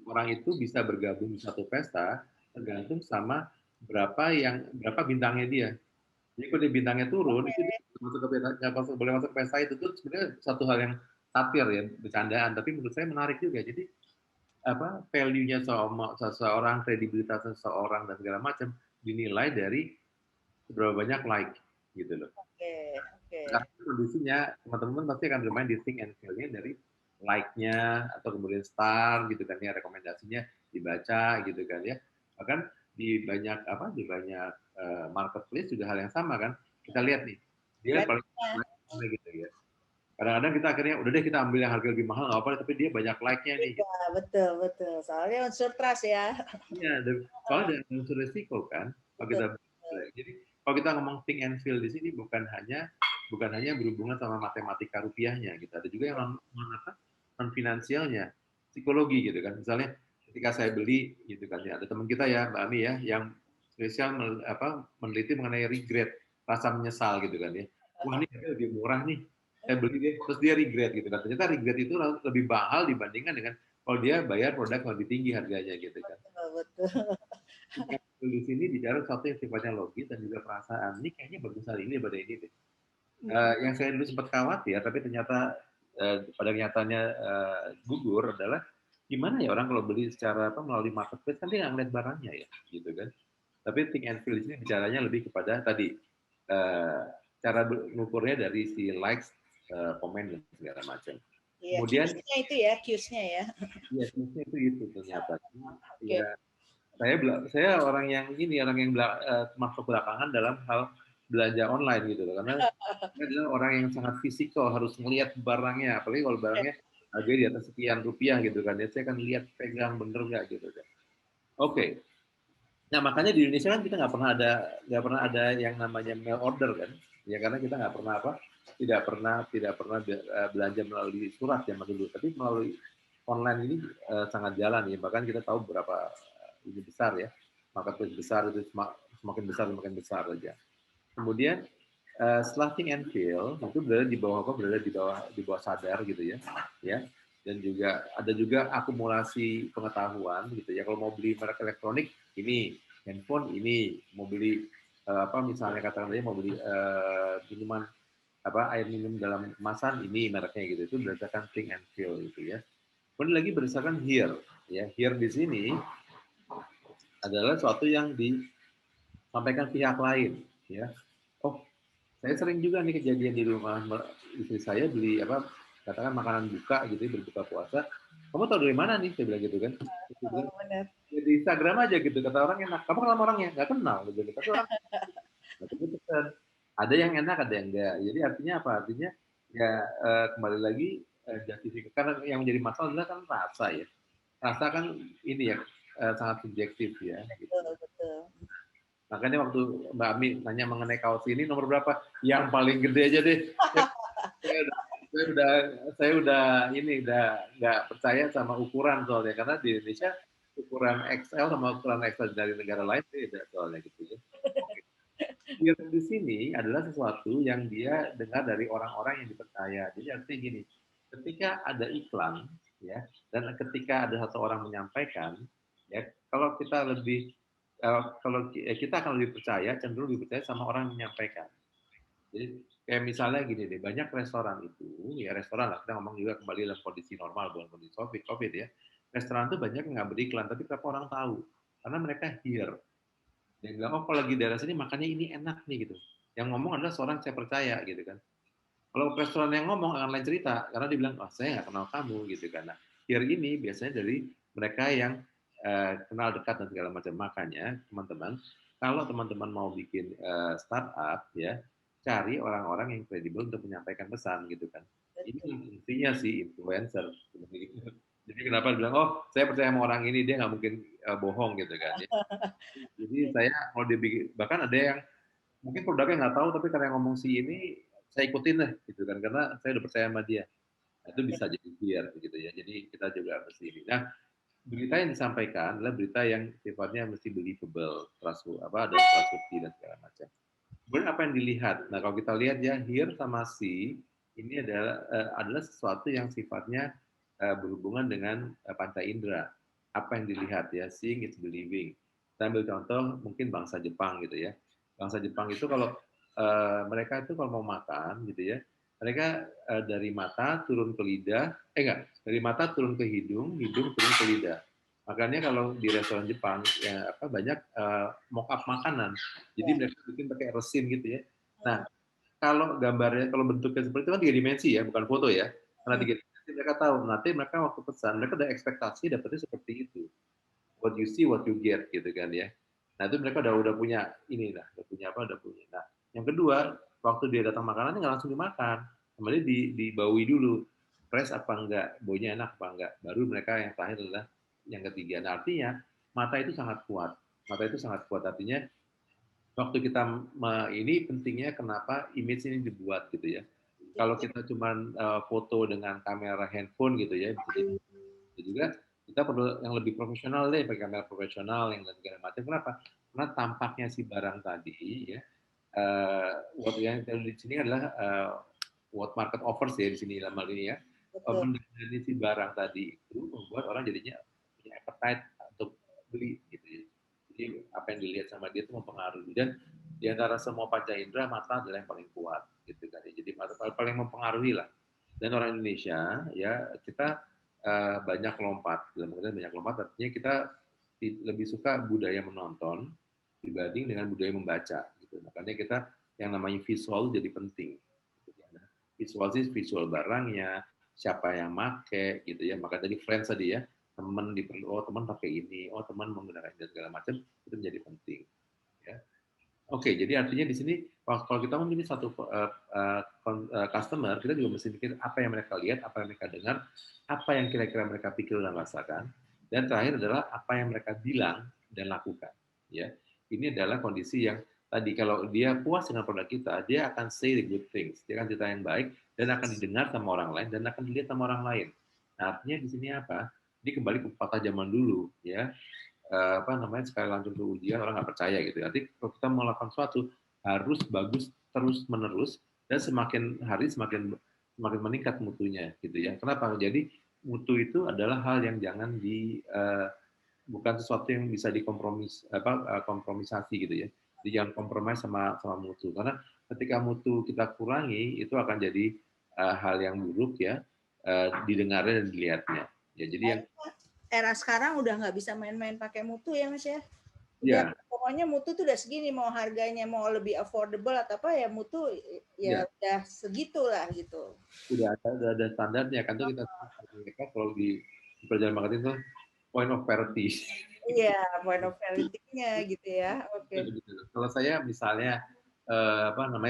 Orang itu bisa bergabung di satu pesta tergantung sama berapa bintangnya dia. Jadi kalau dia bintangnya turun, itu dia boleh masuk pesta itu tuh sebenarnya satu hal yang satir ya, bercandaan, tapi menurut saya menarik juga. Jadi value-nya seseorang, kredibilitas seseorang dan segala macam dinilai dari seberapa banyak like gitu loh. Karena kondisinya teman-teman pasti akan bermain di think and feel-nya dari like-nya atau kemudian star gitu kan ya, rekomendasinya dibaca gitu kan ya. Bahkan di banyak marketplace juga hal yang sama kan. Kita lihat nih, dia paling like gitu ya. Kadang-kadang kita akhirnya udah deh kita ambil yang harga lebih mahal nggak apa-apa, tapi dia banyak like-nya nih. Gitu. Betul. Soalnya unsur trust ya. Iya, soalnya ada unsur resiko kan. Jadi kalau kita ngomong think and feel di sini bukan hanya berhubungan sama matematika rupiahnya gitu. Ada juga yang non finansialnya, psikologi gitu kan. Misalnya ketika saya beli gitu kan ya, ada teman kita ya Mbak Ami ya yang spesial meneliti mengenai regret, rasa menyesal gitu kan ya. Wah ini lebih murah nih, saya beli deh, terus dia regret gitu kan. Ternyata regret itu lebih mahal dibandingkan dengan kalau dia bayar produk lebih tinggi harganya gitu kan. Betul. Di sini bicara sesuatu yang sifatnya logis dan juga perasaan. Ini kayaknya bagus hari ini daripada ini deh. Yang saya dulu sempat khawatir, tapi ternyata pada kenyataannya gugur adalah gimana ya orang kalau beli secara melalui marketplace kan dia nggak ngeliat barangnya ya, gitu kan. Tapi think and feel di sini bicaranya lebih kepada tadi cara mengukurnya dari si likes, komen dan segala macam. Iya, Kemudian itu ya, cues-nya ya. Iya, itu ternyata. Ya, saya orang yang masuk belakangan dalam hal belanja online gitu loh, karena saya adalah orang yang sangat fisikal, harus melihat barangnya, apalagi kalau barangnya harganya di atas sekian rupiah gitu kan, ya saya akan lihat pegang bener nggak gitu kan. Oke. Nah makanya di Indonesia kan kita nggak pernah ada yang namanya mail order kan, ya karena kita nggak pernah tidak pernah belanja melalui surat zaman dulu, tapi melalui online ini sangat jalan ya, bahkan kita tahu berapa ini besar ya, marketplace besar itu semakin besar aja. Kemudian setelah think and feel itu berada di bawah sadar gitu ya, dan juga ada akumulasi pengetahuan gitu ya. Kalau mau beli merek elektronik ini, handphone ini, mau beli misalnya katakan aja mau beli minuman air minum dalam kemasan ini mereknya gitu, itu berdasarkan think and feel gitu ya. Kemudian lagi berdasarkan hear ya. Hear di sini adalah sesuatu yang disampaikan pihak lain ya. Oh, saya sering juga nih kejadian di rumah istri saya beli katakan makanan buka gitu, berbuka puasa. Kamu tahu dari mana nih? Saya bilang gitu kan. Ya, di Instagram aja gitu, kata orang enak. Kamu kenal orangnya? Nggak kenal gitu. Tapi orang ada yang enak, ada yang enggak. Jadi artinya apa? Artinya ya kembali lagi justifikasi. Karena yang menjadi masalah adalah kan rasa ya. Rasa kan ini ya sangat subjektif ya. Gitu. Betul. Makanya waktu Mbak Ami nanya mengenai kaos ini nomor berapa, yang paling gede aja deh. saya udah nggak percaya sama ukuran soalnya, karena di Indonesia ukuran XL sama ukuran XL dari negara lain beda soalnya gitu ya. Yang di sini adalah sesuatu yang dia dengar dari orang-orang yang dipercaya. Jadi artinya gini, ketika ada iklan ya, dan ketika ada satu orang menyampaikan ya, kalau kita akan lebih percaya, cenderung lebih percaya sama orang yang menyampaikan. Jadi kayak misalnya gini deh, banyak restoran itu, ya restoran lah, kita ngomong juga kembali dalam kondisi normal, bukan kondisi COVID ya. Restoran itu banyak yang nggak beriklan, tapi kenapa orang tahu? Karena mereka hear. Dia bilang, oh kalau lagi daerah sini makannya ini enak nih gitu. Yang ngomong adalah seorang saya percaya gitu kan. Kalau restoran yang ngomong akan lain cerita, karena dia bilang, oh saya nggak kenal kamu gitu kan. Nah, hear ini biasanya dari mereka yang kenal dekat dan segala macam. Makanya teman-teman, kalau teman-teman mau bikin startup ya, cari orang-orang yang kredibel untuk menyampaikan pesan gitu kan. Ini intinya sih influencer. Jadi kenapa bilang, oh saya percaya sama orang ini, dia nggak mungkin bohong gitu kan. Ya. Jadi saya kalau dibikin, bahkan ada yang mungkin produknya nggak tahu, tapi karena yang ngomong si ini, saya ikutin lah gitu kan, karena saya udah percaya sama dia. Nah, itu bisa jadi biar gitu ya. Jadi kita juga mesti ini. Nah, berita yang disampaikan adalah berita yang sifatnya mesti believable, ada trustworthy dan segala macam. Kemudian apa yang dilihat? Nah, kalau kita lihat ya, here sama see ini adalah sesuatu yang sifatnya berhubungan dengan panca indera. Apa yang dilihat ya, seeing is believing. Saya ambil contoh mungkin bangsa Jepang gitu ya. Bangsa Jepang itu kalau mereka itu kalau mau makan gitu ya, mereka dari mata turun ke lidah, dari mata turun ke hidung, hidung turun ke lidah. Makanya kalau di restoran Jepang ya banyak mock up makanan. Jadi mereka bikin pakai resin gitu ya. Nah, kalau gambarnya, kalau bentuknya seperti itu kan 3 dimensi ya, bukan foto ya. Karena 3 dimensi mereka tahu, nanti mereka waktu pesan, mereka ada ekspektasi dapetnya seperti itu. What you see, what you get gitu kan ya. Nah itu mereka udah punya ini lah, udah punya. Nah yang kedua, waktu dia datang makanannya nggak langsung dimakan, kemudian dibaui dulu, fresh apa enggak, baunya enak apa enggak. Baru mereka yang terakhir adalah yang ketiga. Nah artinya mata itu sangat kuat, artinya waktu kita ini pentingnya kenapa image ini dibuat gitu ya. Kalau kita cuma foto dengan kamera handphone gitu ya, itu juga kita perlu yang lebih profesional deh, pakai kamera profesional yang segala macam. Kenapa? Karena tampaknya si barang tadi ya, what yang di sini adalah what market offers ya di sini dalam hal ini ya. Mengenai si barang tadi itu membuat orang jadinya punya appetite untuk beli gitu ya. Jadi apa yang dilihat sama dia itu mempengaruhi, dan di antara semua panca indera mata adalah yang paling kuat gitu kan. Jadi mata paling mempengaruhi lah. Dan orang Indonesia ya kita banyak lompat, dalam artian banyak lompat artinya kita lebih suka budaya menonton dibanding dengan budaya membaca gitu. Makanya kita yang namanya visual jadi penting. Visual sih visual barangnya, siapa yang make gitu ya. Maka tadi friends tadi ya, teman diperlu, oh teman pakai ini, oh teman menggunakan ini segala macam, itu menjadi penting. Ya. Oke, jadi artinya di sini kalau kita memilih satu customer, kita juga mesti pikir apa yang mereka lihat, apa yang mereka dengar, apa yang kira-kira mereka pikir dan rasakan, dan terakhir adalah apa yang mereka bilang dan lakukan. Ya, ini adalah kondisi yang tadi kalau dia puas dengan produk kita, dia akan say the good things, dia akan cerita yang baik dan akan didengar sama orang lain dan akan dilihat sama orang lain. Nah, artinya di sini apa? Ini kembali ke pepatah zaman dulu, ya. Sekali langsung ke ujian orang nggak percaya gitu. Nanti kalau kita melakukan sesuatu harus bagus terus menerus dan semakin hari semakin meningkat mutunya gitu ya. Kenapa? Jadi mutu itu adalah hal yang jangan bukan sesuatu yang bisa kompromisasi gitu ya. Jadi jangan kompromi sama mutu, karena ketika mutu kita kurangi itu akan jadi hal yang buruk ya, didengarnya dan dilihatnya. Ya jadi yang era sekarang udah nggak bisa main-main pakai mutu ya Mas ya. Udah, pokoknya mutu tuh udah segini, mau harganya mau lebih affordable atau apa ya mutu ya udah segitulah gitu. Udah ada standarnya kan, tuh kita kalau di perjalanan marketing tuh point of parity. Iya, point of parity-nya gitu ya. Oke. Kalau saya misalnya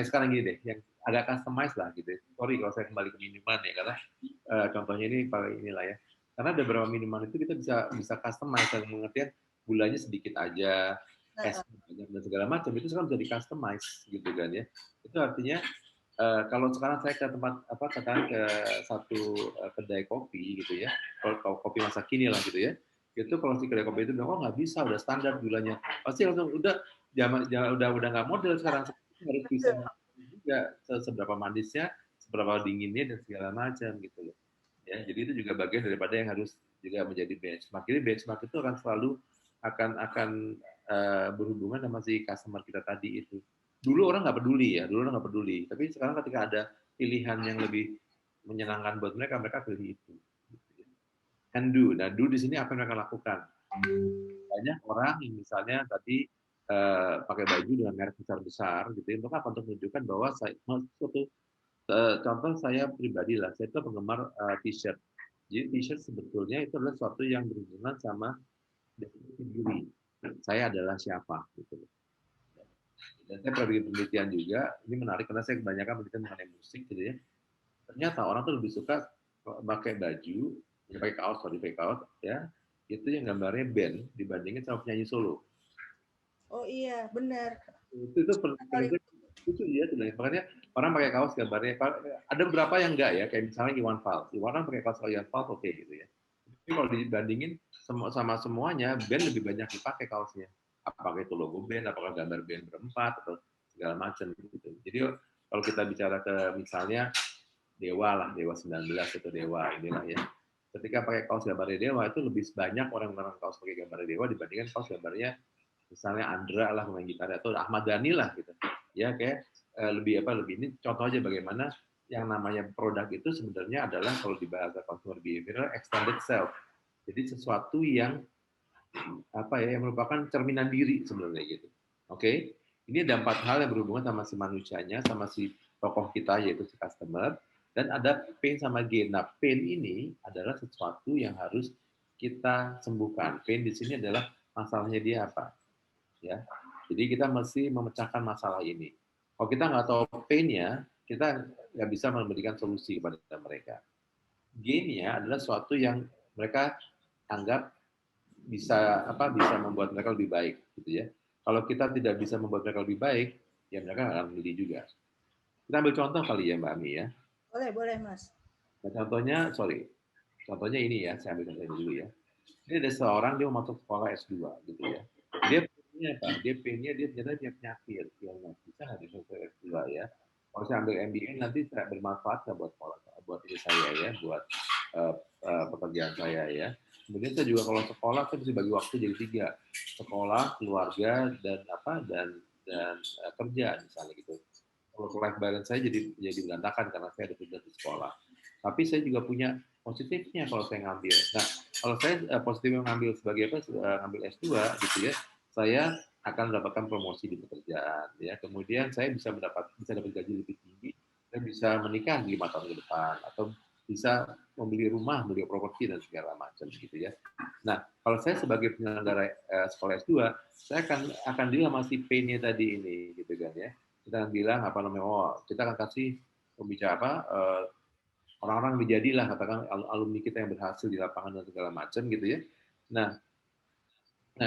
sekarang gini deh, yang agak customize lah gitu. Sorry kalau saya kembali ke minuman ya, karena contohnya ini paling inilah ya. Karena ada beberapa minuman itu kita bisa customize, yang mengertian gulanya sedikit aja, es banyak dan segala macam, itu sekarang bisa di customize gitu kan ya. Itu artinya kalau sekarang saya ke ke satu kedai kopi gitu ya, kalau kopi masa kini lah gitu ya, itu kalau si kedai kopi itu bilang, oh nggak bisa, udah standar gulanya, pasti langsung udah udah nggak model sekarang, harus bisa juga seberapa manisnya, seberapa dinginnya dan segala macam gitu loh. Ya, jadi itu juga bagian daripada yang harus juga menjadi benchmark. Jadi benchmark itu akan selalu akan berhubungan sama si customer kita tadi itu. Dulu orang nggak peduli, tapi sekarang ketika ada pilihan yang lebih menyenangkan buat mereka pilih itu. Can do. Nah, do di sini apa yang mereka lakukan? Banyak orang yang misalnya tadi pakai baju dengan merek besar-besar gitu, untuk apa? Untuk menunjukkan bahwa contoh saya pribadi lah, saya itu penggemar t-shirt. Jadi t-shirt sebetulnya itu adalah sesuatu yang berhubungan sama definisi diri. Saya adalah siapa gitu. Dan saya pernah bikin penelitian juga, ini menarik karena saya kebanyakan penelitian mengenai musik gitu ya. Ternyata orang tuh lebih suka pakai baju, ya pakai kaos, ya, itu yang gambarnya band dibandingin sama penyanyi solo. Oh iya, benar. Itu penelitian itu ya sebenarnya. Makanya orang pakai kaos gambarnya, ada beberapa yang enggak ya, kayak misalnya Iwan Fals. Iwan kan pakai kaos Iwan Fals oke gitu ya. Tapi kalau dibandingin sama semuanya, band lebih banyak dipakai kaosnya. Apakah itu logo band, apakah gambar band berempat, atau segala macam gitu. Jadi kalau kita bicara ke misalnya Dewa lah, Dewa 19 atau Dewa inilah ya. Ketika pakai kaos gambarnya Dewa itu lebih banyak orang kaos pakai gambarnya Dewa dibandingkan kaos gambarnya misalnya Andra lah pemain gitar atau Ahmad Dhani lah gitu. Ya kayak lebih ini contoh aja bagaimana yang namanya produk itu sebenarnya adalah kalau di bahasa consumer behavior extended self. Jadi sesuatu yang yang merupakan cerminan diri sebenarnya gitu. Oke. Ini ada 4 hal yang berhubungan sama si manusianya, sama si tokoh kita yaitu si customer, dan ada pain sama gain. Nah, pain ini adalah sesuatu yang harus kita sembuhkan. Pain di sini adalah masalahnya dia apa, ya. Jadi kita mesti memecahkan masalah ini. Kalau kita nggak tahu pain-nya, kita nggak bisa memberikan solusi kepada mereka. Gain-nya adalah sesuatu yang mereka anggap bisa membuat mereka lebih baik gitu ya. Kalau kita tidak bisa membuat mereka lebih baik, ya mereka akan beli juga. Kita ambil contoh kali ya Mbak Ami ya. Boleh Mas. Nah, contohnya ini ya, saya ambil contoh ini dulu ya. Ini ada seorang dia mau masuk sekolah S2 gitu ya. Dia pengennya apa? Dia ternyata dia penyakit, bisa nggak masuk ke S2 ya. Kalau saya ambil MBA nanti saya bermanfaat nggak buat sekolah, buat diri saya ya, buat pekerjaan saya ya. Kemudian saya juga kalau sekolah saya bisa bagi waktu jadi 3, sekolah, keluarga, dan kerja misalnya gitu. Kalau life balance saya jadi berantakan karena saya ada tugas di sekolah. Tapi saya juga punya positifnya kalau saya ngambil. Nah, kalau saya positifnya ngambil sebagai ngambil S2 gitu ya, saya akan mendapatkan promosi di pekerjaan ya. Kemudian saya bisa dapat gaji lebih tinggi, saya bisa menikah 5 tahun ke depan atau bisa membeli rumah, beli properti dan segala macam gitu ya. Nah, kalau saya sebagai penyelenggara sekolah S2, saya akan bilang masih pain-nya tadi ini gitu kan ya. Kita akan bilang kita akan kasih pembicara orang-orang menjadilah katakan alumni kita yang berhasil di lapangan dan segala macam gitu ya. Nah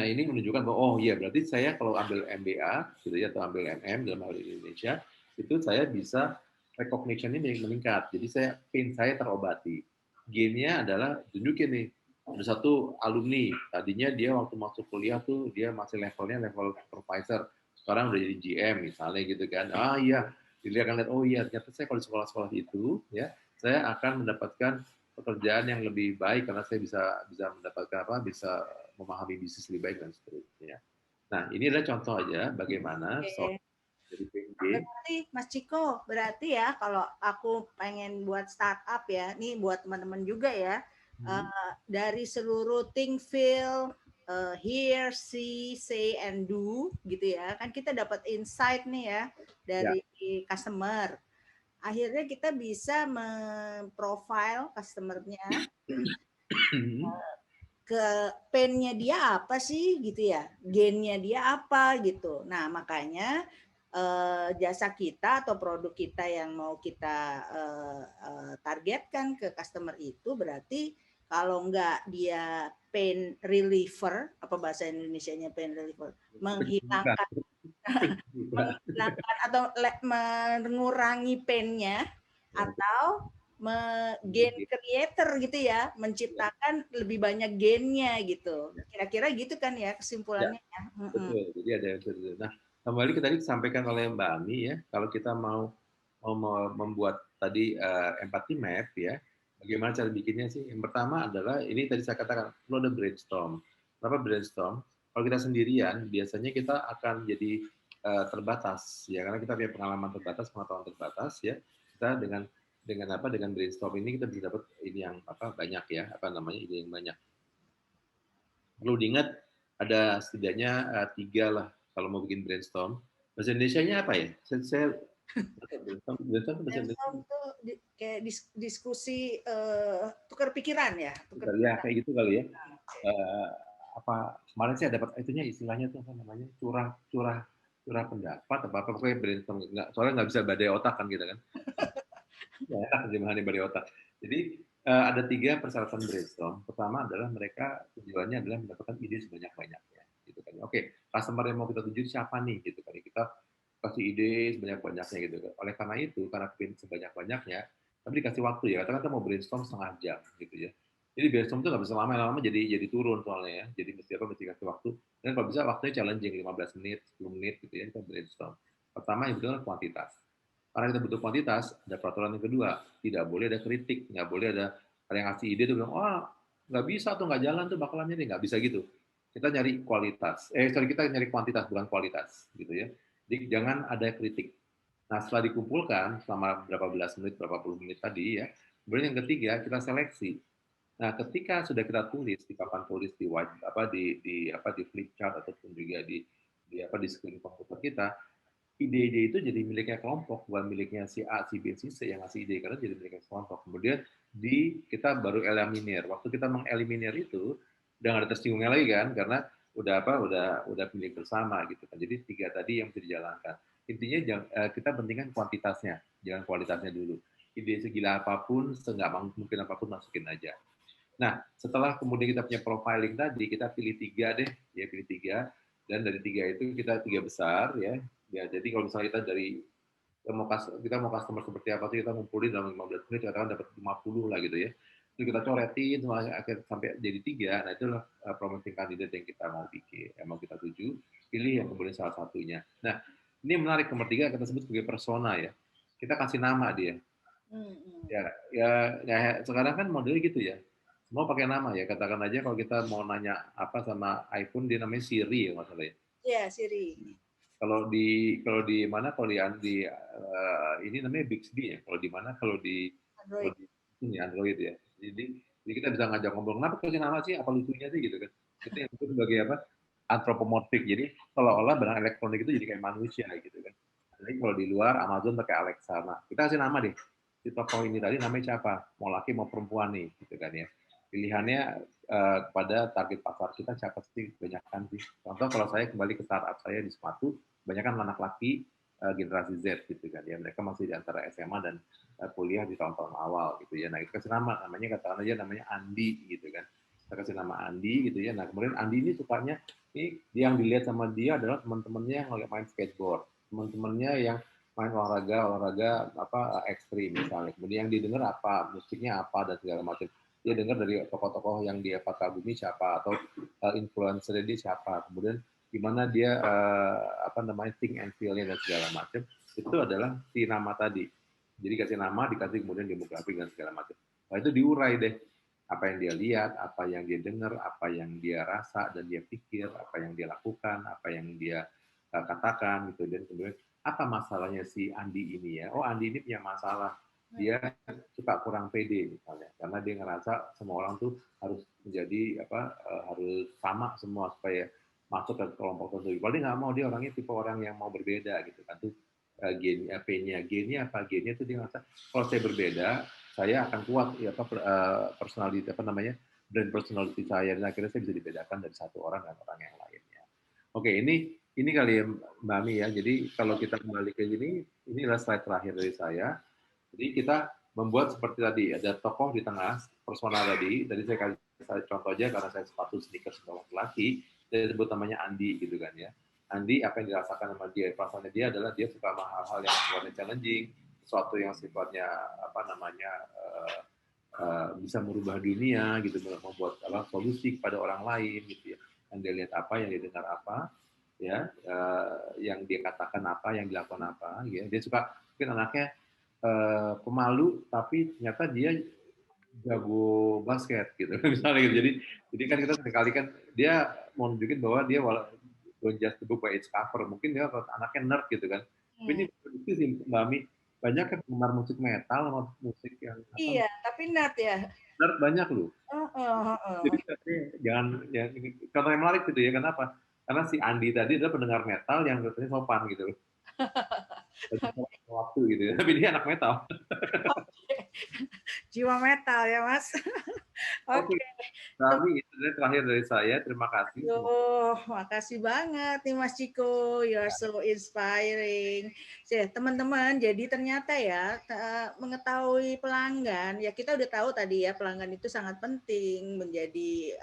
ini menunjukkan bahwa oh iya berarti saya kalau ambil MBA gitu ya atau ambil MM dalam hal ini Indonesia itu saya bisa recognition-nya meningkat. Jadi pain saya terobati. Gain-nya adalah tunjukin nih ada satu alumni tadinya dia waktu masuk kuliah tuh dia masih levelnya level supervisor, sekarang udah jadi GM misalnya gitu kan. Ah iya, dia akan lihat oh iya ternyata saya kalau di sekolah-sekolah itu ya saya akan mendapatkan pekerjaan yang lebih baik karena saya bisa mendapatkan bisa memahami bisnis lebih baik dan seterusnya. Nah, ini adalah contoh aja bagaimana dari PNG. Berarti Mas Ciko, berarti ya kalau aku pengen buat startup ya, nih buat teman-teman juga ya, dari seluruh think, feel, hear, see, say, and do gitu ya, kan kita dapat insight nih ya dari customer. Akhirnya kita bisa memprofile customernya ke pain-nya dia apa sih gitu ya, gain-nya dia apa gitu. Nah makanya jasa kita atau produk kita yang mau kita targetkan ke customer itu berarti kalau enggak dia pain reliever, apa bahasa Indonesianya pain reliever, menghilangkan atau mengurangi pain-nya atau gain creator gitu ya, menciptakan lebih banyak gain-nya gitu. Kira-kira gitu kan ya kesimpulannya ya. Betul. Jadi ada nah, kembali ke tadi disampaikan oleh Mbak Ami ya, kalau kita mau membuat tadi empathy map ya, bagaimana cara bikinnya sih? Yang pertama adalah ini tadi saya katakan perlu ada brainstorm. Kenapa brainstorm? Kalau kita sendirian, biasanya kita akan jadi terbatas ya, karena kita punya pengalaman terbatas, pengetahuan terbatas ya. Kita dengan brainstorm ini kita bisa dapat ini yang banyak ya, ide yang banyak. Perlu diingat ada setidaknya 3 lah kalau mau bikin brainstorm. Bahasa Indonesianya apa ya? Saya brainstorm itu kayak diskusi tukar pikiran ya. Ya kayak gitu kali ya. Kemarin saya dapat itunya istilahnya tuh apa namanya curah curah pendapat apa pokoknya brainstorm, soalnya nggak bisa badai otak kan gitu kan. Ya, enak terjemahannya badai otak. Jadi ada 3 persyaratan brainstorm. Pertama adalah mereka tujuannya adalah mendapatkan ide sebanyak-banyaknya gitu kan. Oke, customer yang mau kita tuju siapa nih gitu kan. Kita kasih ide sebanyak-banyaknya gitu kan. Oleh karena itu, karena pin sebanyak-banyaknya, tapi dikasih waktu ya. Katakan kita mau brainstorm setengah jam gitu ya. Jadi brainstorm itu nggak bisa lama-lama jadi turun soalnya ya. Jadi mesti kasih waktu. Dan kalau bisa waktunya challenging 15 menit, 10 menit gitu ya kita brainstorm. Pertama yang betul kuantitas. Karena kita butuh kuantitas, ada peraturan yang kedua, tidak boleh ada kritik, nggak boleh ada yang ngasih ide tuh bilang, oh nggak bisa tuh, nggak jalan tuh bakalannya nih, nggak bisa gitu. Kita nyari kualitas, kita nyari kuantitas bukan kualitas, gitu ya. Jadi jangan ada kritik. Nah setelah dikumpulkan selama berapa belas menit, berapa puluh menit tadi ya, kemudian yang ketiga kita seleksi. Nah ketika sudah kita tulis di papan tulis di white di flip chart ataupun juga di screen komputer kita, ide-ide itu jadi miliknya kelompok, bukan miliknya si A, si B, si C yang ngasih ide, karena jadi miliknya kelompok. Kemudian kita baru eliminir. Waktu kita mengeliminir itu, udah nggak ada tersinggungnya lagi kan, karena udah milik bersama gitu kan. Jadi 3 tadi yang bisa dijalankan. Intinya kita pentingkan kuantitasnya, jangan kualitasnya dulu. Ide segila apapun, seenggak mungkin apapun masukin aja. Nah, setelah kemudian kita punya profiling tadi, kita pilih 3 deh, ya pilih 3, dan dari 3 itu kita 3 besar ya. Ya, jadi kalau misalnya kita dari kita mau customer seperti apa sih, kita ngumpulin dalam 15 menit, katakan dapat 50 lah gitu ya. Itu kita coretin sampai jadi 3, nah itulah promoting candidate yang kita mau bikin, yang mau kita tuju, pilih yang kemudian salah satunya. Nah, ini menarik, nomor 3 kita sebut sebagai persona ya. Kita kasih nama dia. Ya, ya sekarang kan modelnya gitu ya. Semua pakai nama ya. Katakan aja kalau kita mau nanya apa sama iPhone, dia namanya Siri ya masalahnya. Iya, Siri. Kalau di mana kalau di ini namanya Bixby ya. Kalau di ini Android ya. Jadi kita bisa ngajak ngobrol. Kenapa kasih nama sih? Apa lucunya sih gitu kan? Itu sebagai apa? Anthropomorphic. Jadi seolah-olah barang elektronik itu jadi kayak manusia gitu kan. Jadi kalau di luar Amazon pakai Alexa. Nah, kita kasih nama deh. Si tokoh ini tadi namanya siapa? Mau laki mau perempuan nih, gitu kan ya. Pilihannya kepada target pasar kita siapa sih? Kebanyakan sih. Contoh kalau saya kembali ke startup saya di sepatu, kebanyakan anak laki generasi Z gitu kan ya. Mereka masih di antara SMA dan kuliah di tahun-tahun awal gitu ya. Nah, itu kasih nama, namanya katakan aja namanya Andi gitu kan. Kita kasih nama Andi gitu ya. Nah, kemudian Andi ini sukanya ini yang dilihat sama dia adalah teman-temannya yang lagi main skateboard, teman-temannya yang main olahraga apa ekstrim misalnya. Kemudian yang didengar apa, musiknya apa dan segala macam. Dia dengar dari tokoh-tokoh yang dia kagumi siapa atau influencer dia siapa. Kemudian gimana dia think and feel-nya dan segala macam. Itu adalah si nama tadi. Jadi kasih nama, dikasih kemudian demografi dan segala macam. Nah itu diurai deh apa yang dia lihat, apa yang dia dengar, apa yang dia rasa dan dia pikir, apa yang dia lakukan, apa yang dia katakan gitu. Dan kemudian apa masalahnya si Andi ini ya? Oh Andi ini punya masalah, dia suka kurang pede misalnya, karena dia ngerasa semua orang tuh harus menjadi harus sama semua supaya masuk ke kelompok tertentu. Kalau dia nggak mau, dia orangnya tipe orang yang mau berbeda gitu kan tuh. Gennya apa? Gennya tuh dia ngerasa kalau saya berbeda, saya akan kuat ya personality brand personality saya, dan akhirnya saya bisa dibedakan dari satu orang dan orang yang lainnya. Oke, ini kali ya Mbak Ami ya. Jadi kalau kita kembali ke ini adalah slide terakhir dari saya. Jadi kita membuat seperti tadi, ada tokoh di tengah, persona tadi saya kasih contoh aja karena saya sepatu sneakers untuk laki-laki, saya sebut namanya Andi gitu kan ya. Andi, apa yang dirasakan sama dia, perasaannya dia adalah dia suka sama hal-hal yang sifatnya challenging, sesuatu yang sifatnya bisa merubah dunia gitu, membuat solusi kepada orang lain gitu ya. Yang dia lihat apa, yang dia dengar apa, ya, yang dia katakan apa, yang dilakukan apa, ya. Dia suka mungkin anaknya pemalu tapi ternyata dia jago basket gitu misalnya gitu. Jadi kan kita sekali kan dia mau nunjukin bahwa dia don't just the book by its cover, mungkin dia anaknya nerd gitu kan. Tapi ini itu sih Mbak Ami, banyak kan penggemar musik metal sama musik yang Iya, tapi nerd ya. nerd banyak loh. Jadi jangan ya, contoh yang menarik gitu ya, kenapa? Karena si Andi tadi adalah pendengar metal yang katanya sopan gitu loh. Waktu gitu ya. Tapi dia anak metal. Jiwa metal ya, Mas. Oke, Oke. Rami, itu terakhir dari saya. Terima kasih. Aduh, makasih banget nih Mas Ciko, you're so inspiring. Teman-teman, jadi ternyata ya mengetahui pelanggan, ya kita udah tahu tadi ya pelanggan itu sangat penting menjadi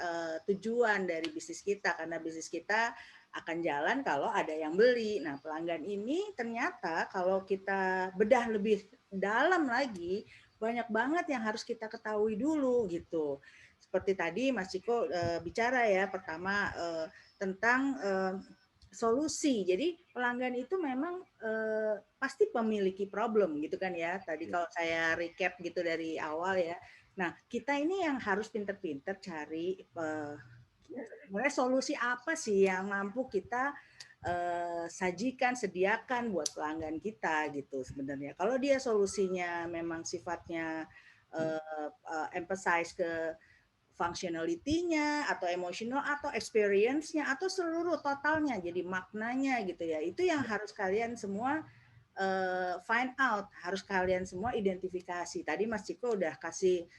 tujuan dari bisnis kita karena bisnis kita akan jalan kalau ada yang beli. Nah, pelanggan ini ternyata kalau kita bedah lebih dalam lagi, banyak banget yang harus kita ketahui dulu gitu. Seperti tadi Mas Ciko bicara ya, pertama tentang solusi. Jadi pelanggan itu memang pasti memiliki problem gitu kan ya. Tadi kalau saya recap gitu dari awal ya. Nah, kita ini yang harus pinter-pinter cari sebenarnya solusi apa sih yang mampu kita sajikan, sediakan buat pelanggan kita gitu sebenarnya. Kalau dia solusinya memang sifatnya emphasize ke functionality-nya atau emotional atau experience-nya atau seluruh totalnya jadi maknanya gitu ya. Itu yang harus kalian semua find out, harus kalian semua identifikasi. Tadi Mas Ciko udah kasih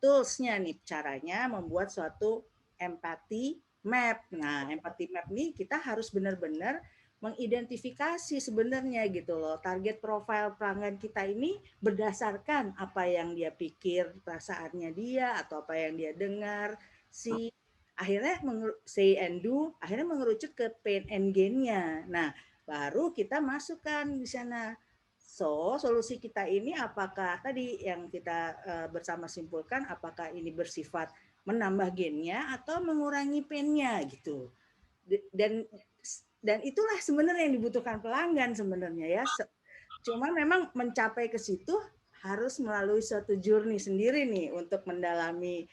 tools-nya nih caranya membuat suatu empathy map. Nah, empathy map nih kita harus benar-benar mengidentifikasi sebenarnya gitu loh target profil pelanggan kita ini berdasarkan apa yang dia pikir perasaannya dia atau apa yang dia dengar akhirnya say and do akhirnya mengerucut ke pain and gain-nya. Nah, baru kita masukkan di sana. So, solusi kita ini apakah tadi yang kita bersama simpulkan apakah ini bersifat menambah gain-nya atau mengurangi pain-nya gitu. Dan itulah sebenarnya yang dibutuhkan pelanggan sebenarnya ya. Cuma memang mencapai ke situ harus melalui suatu journey sendiri nih untuk mendalami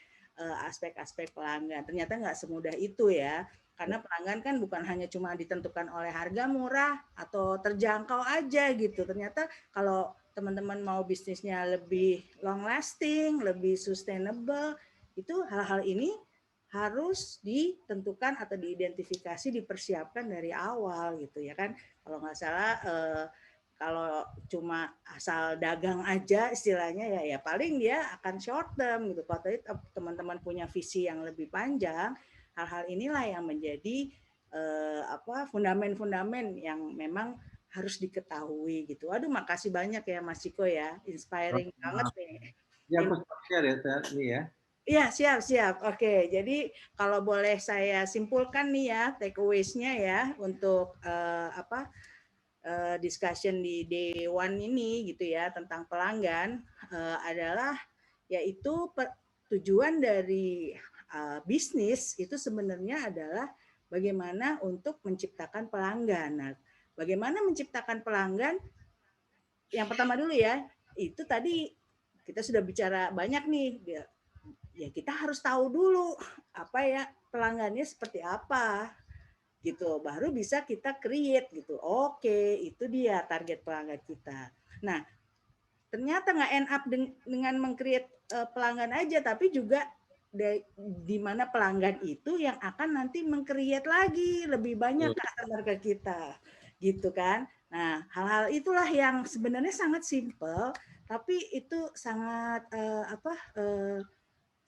aspek-aspek pelanggan. Ternyata nggak semudah itu ya. Karena pelanggan kan bukan hanya cuma ditentukan oleh harga murah atau terjangkau aja gitu. Ternyata kalau teman-teman mau bisnisnya lebih long lasting, lebih sustainable, itu hal-hal ini harus ditentukan atau diidentifikasi, dipersiapkan dari awal gitu ya kan. Kalau nggak salah kalau cuma asal dagang aja istilahnya ya paling dia akan short term gitu. Kalau tadi teman-teman punya visi yang lebih panjang, hal-hal inilah yang menjadi fundament-fundament yang memang harus diketahui gitu. Aduh, makasih banyak ya Mas Ciko ya, inspiring banget nih. Ya, aku share ya, ini ya. Iya, siap. Oke, jadi kalau boleh saya simpulkan nih ya, takeaways-nya ya untuk discussion di day one ini gitu ya tentang pelanggan adalah yaitu tujuan dari bisnis itu sebenarnya adalah bagaimana untuk menciptakan pelanggan. Nah, bagaimana menciptakan pelanggan? Yang pertama dulu ya, itu tadi kita sudah bicara banyak nih. Ya kita harus tahu dulu apa ya pelanggannya seperti apa gitu baru bisa kita create gitu. Oke, itu dia target pelanggan kita. Nah, ternyata nggak end up dengan meng-create pelanggan aja tapi juga di mana pelanggan itu yang akan nanti meng-create lagi lebih banyak customer ke kita gitu kan. Nah, hal-hal itulah yang sebenarnya sangat simple tapi itu sangat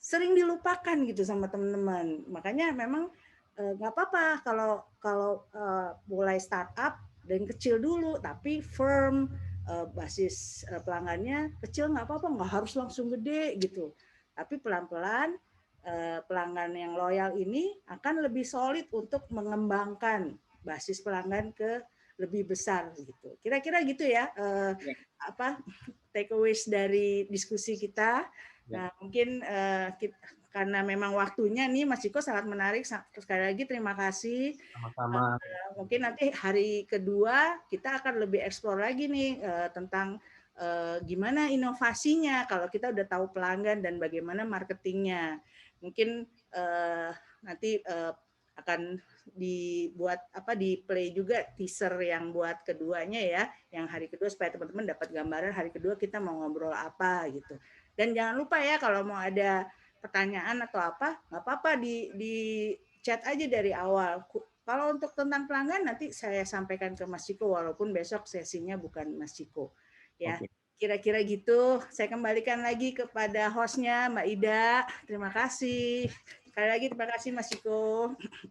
sering dilupakan gitu sama teman-teman. Makanya memang nggak apa-apa kalau mulai startup dan kecil dulu, tapi firm basis pelanggannya kecil nggak apa-apa, nggak harus langsung gede gitu. Tapi pelan-pelan pelanggan yang loyal ini akan lebih solid untuk mengembangkan basis pelanggan ke lebih besar gitu. Kira-kira gitu ya takeaways dari diskusi kita. Nah, mungkin karena memang waktunya nih Mas Ciko sangat menarik. Sekali lagi terima kasih. Sama-sama. Mungkin nanti hari kedua kita akan lebih eksplor lagi nih tentang gimana inovasinya kalau kita udah tahu pelanggan dan bagaimana marketingnya. Mungkin nanti akan dibuat di play juga teaser yang buat keduanya ya, yang hari kedua supaya teman-teman dapat gambaran hari kedua kita mau ngobrol apa gitu. Dan jangan lupa ya kalau mau ada pertanyaan atau apa, nggak apa-apa di chat aja dari awal. Kalau untuk tentang pelanggan nanti saya sampaikan ke Mas Ciko walaupun besok sesinya bukan Mas Ciko. Ya. Okay. Kira-kira gitu. Saya kembalikan lagi kepada hostnya Mbak Ida. Terima kasih. Sekali lagi terima kasih Mas Ciko.